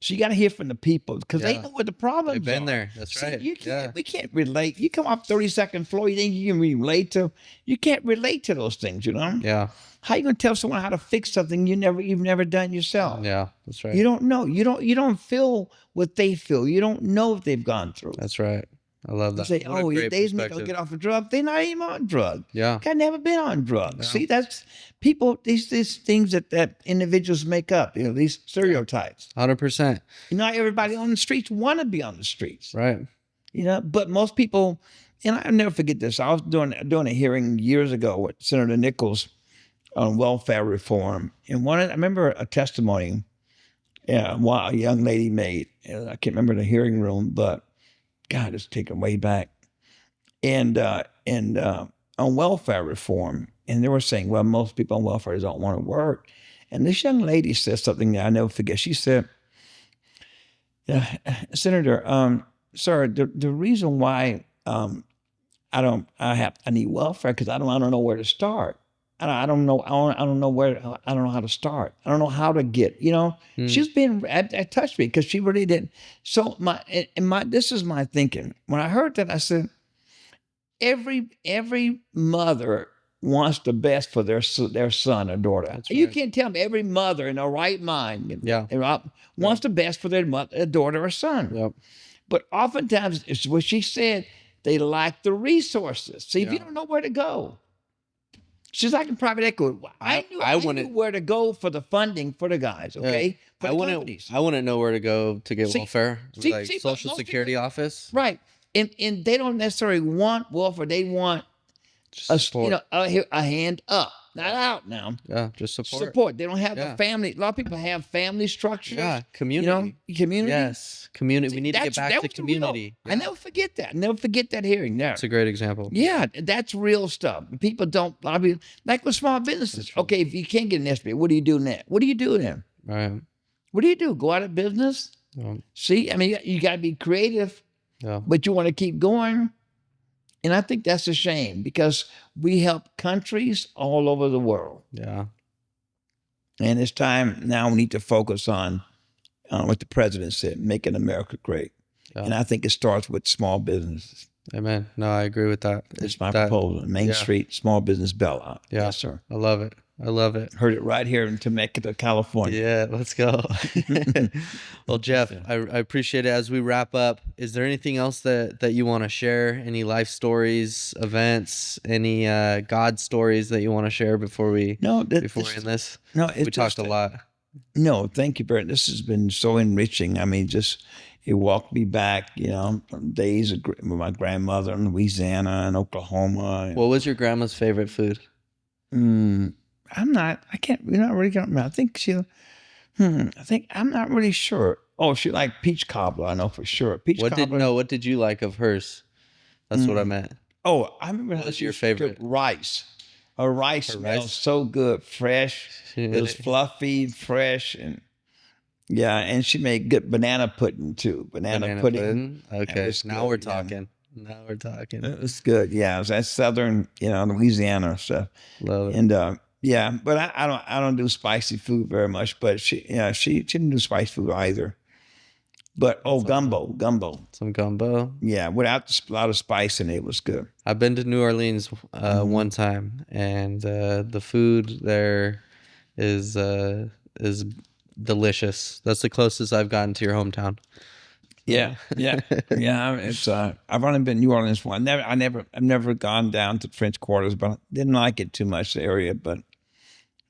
So you got to hear from the people because they know what the problems They've been are. there. That's See, right. we can't relate. You come off 32nd floor, you think you can relate to? You can't relate to those things, Yeah. How you gonna tell someone how to fix something you've never done yourself? Yeah. That's right. You don't know. You don't feel what they feel. You don't know what they've gone through. That's right. I love You that. say, What a oh, great they need to perspective. get off a drug. They're not even on drugs. Yeah. Guy never been on drugs. Yeah. See, that's people. These things that individuals make up. These stereotypes. 100%. Not everybody on the streets want to be on the streets. Right. But most people, and I'll never forget this. I was doing a hearing years ago with Senator Nichols on welfare reform, and I remember a testimony, a young lady made. I can't remember the hearing room, but God, it's taken way back. And on welfare reform, and they were saying, well, most people on welfare don't want to work. And this young lady said something that I never forget. She said, Senator, sir, the reason why I need welfare because I don't know where to start. I don't know how to start. I don't know how to get. She's been that touched me because she really didn't. So this is my thinking. When I heard that, I said, every mother wants the best for their son or daughter. That's You right. can't tell me every mother in her right mind Yeah. wants the best for their daughter or son. Yep. But oftentimes, it's what she said, they lack the resources. See, if you Yeah. don't know where to go. She's like in private equity. I knew where to go for the funding for the guys, okay? For the companies. I wouldn't know where to go to get welfare. see, Like but Social most Security people- office. Right. And they don't necessarily want welfare. They want Just support. a hand up, not out now. Yeah. Just support. Support. They don't have Yeah. the family. A lot of people have family structures. Yeah. Community. Community. Yes. Community. We need to get back to was the real- community. I never forget that. Never forget that hearing there. That's a great example. Yeah, that's real stuff. People don't. I mean, like with small businesses. Okay, if you can't get an SBA, what do you do next? What do you do then? Right. What do you do? Go out of business? See, I mean, you got to be creative, Yeah. but you want to keep going. And I think that's a shame because we help countries all over the world. Yeah. And it's time now we need to focus on what the president said, making America great. Yeah. And I think it starts with small businesses. Amen. No, I agree with that. It's my proposal. Main yeah. Street Small Business Bailout. Yeah. Yes, sir. I love it. I love it. Heard it right here in Temecula, California. Yeah, let's go. Well, Jeff, I appreciate it. As we wrap up, is there anything else that you want to share? Any life stories, events, any God stories that you want to share before we end this? No, we talked a lot. No, thank you, Bert. This has been so enriching. I mean, it walked me back, from days with my grandmother in Louisiana and Oklahoma. What was your grandma's favorite food? I'm not really going to, I think I'm not really sure. Oh, she liked peach cobbler, I know for sure. What did you like of hers? That's what I meant. Oh, I remember What was your favorite? Rice. Her rice smells so good, fresh. It was fluffy, fresh, and and she made good banana pudding too. Banana pudding. Okay, now we're good, talking. Now we're talking. It was good. Yeah, it was that southern, Louisiana stuff. Love it. And Yeah, but I don't do spicy food very much. But she didn't do spicy food either. But gumbo. Some gumbo. Yeah, without a lot of spice in it, was good. I've been to New Orleans one time, and the food there is delicious. That's the closest I've gotten to your hometown. Yeah, yeah, yeah. It's I've only been to New Orleans once. I've never gone down to the French Quarters, but I didn't like it too much, the area. But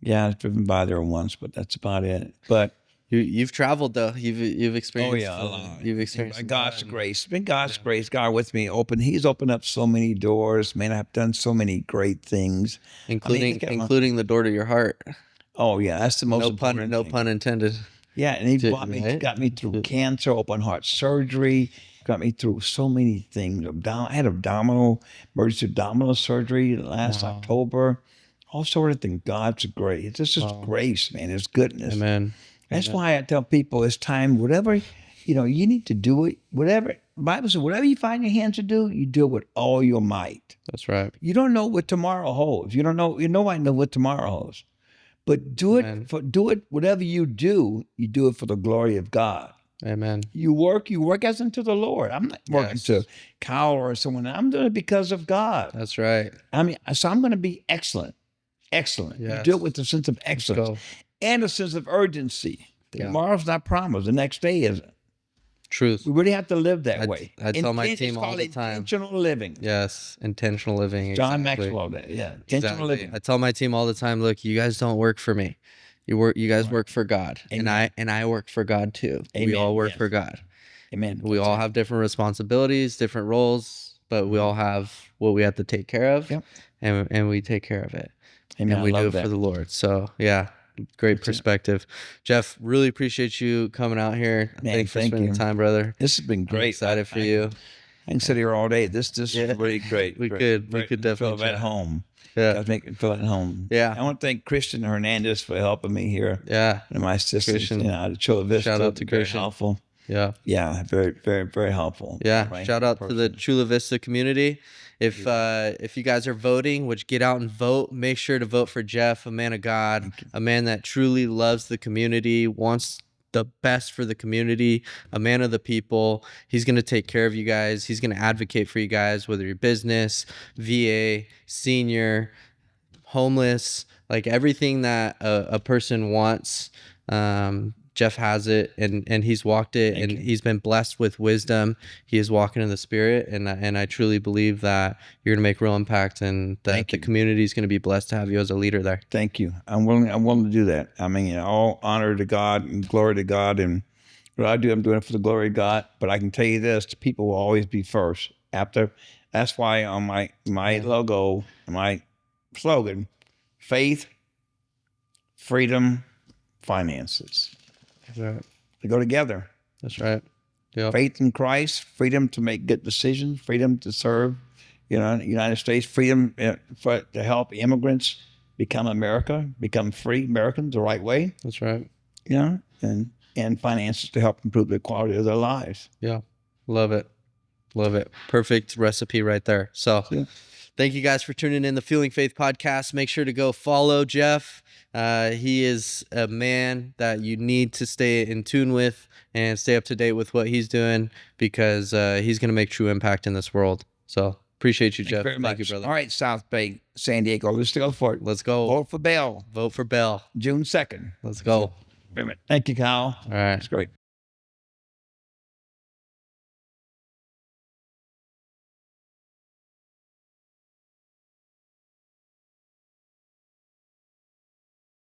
yeah, I've driven by there once, but that's about it. But You've traveled though. You've experienced. a lot. You've experienced. By God's grace, it's been God's grace. God with me. He's opened up so many doors. Man, I've done so many great things, including the door to your heart. Oh yeah, that's the most important. No thing. pun intended. Yeah, and he got me through cancer, open heart surgery, got me through so many things. I had emergency abdominal surgery last October. All sort of things. God's grace. This is grace, man. It's goodness. Amen. That's why I tell people it's time, whatever, you need to do it. Whatever, the Bible says, whatever you find your hands to do, you do it with all your might. That's right. You don't know what tomorrow holds. You don't know, nobody knows what tomorrow holds. But do it, whatever you do it for the glory of God. Amen. You work as unto the Lord. I'm not working to Kyle or someone. I'm doing it because of God. That's right. So I'm going to be excellent. Excellent. Yes. You do it with a sense of excellence and a sense of urgency. Yeah. Tomorrow's not promised. The next day is. Truth. We really have to live that way. I tell my team all the time. Intentional living. Yes, intentional living. John exactly. Maxwell. Yeah, intentional living. I tell my team all the time. Look, you guys don't work for me. You guys work for God, Amen. and I work for God too. Amen. We all work for God. Amen. We all have different responsibilities, different roles, but we all have what we have to take care of, and we take care of it. Amen. And we do it that. for the Lord. So yeah. Great perspective. Jeff, really appreciate you coming out here. Man, Thanks for spending time, brother. This has been great. I'm excited for you. I can sit here all day. This is really great. We could definitely feel at home. Yeah. Guys make me feel at home. Yeah. I want to thank Christian Hernandez for helping me here. Yeah. And my assistant, Christian. the Chula Vista. Shout out to very Christian. helpful. Yeah. Yeah. Very, very, very helpful. Yeah. Right? Shout out to the Chula Vista community. If you guys are voting, which get out and vote, make sure to vote for Jeff, a man of God, a man that truly loves the community, wants the best for the community, a man of the people. He's going to take care of you guys. He's going to advocate for you guys, whether you're business, VA, senior, homeless, like everything that a person wants. Jeff has it, and he's walked it, and he's been blessed with wisdom. He is walking in the Spirit, and I truly believe that you're going to make real impact, and that the community is going to be blessed to have you as a leader there. Thank you. I'm willing to do that. I mean, all honor to God and glory to God, and what I do, I'm doing it for the glory of God. But I can tell you this: people will always be first. That's why on my logo, my slogan, faith, freedom, finances. That's right. They go together. That's right. Yeah. Faith in Christ, freedom to make good decisions, freedom to serve, the United States, freedom to help immigrants become free Americans the right way. That's right. And finances to help improve the quality of their lives. Yeah. Love it. Love it. Perfect recipe right there. So thank you guys for tuning in the Fueling Faith podcast. Make sure to go follow Jeff. He is a man that you need to stay in tune with and stay up to date with what he's doing, because he's going to make true impact in this world. So appreciate you, Jeff. Thank you, brother. All right, South Bay, San Diego. Let's go for it. Let's go. Vote for Bell. Vote for Bell. June 2nd. Let's go. Thank you, Kyle. All right. It's great.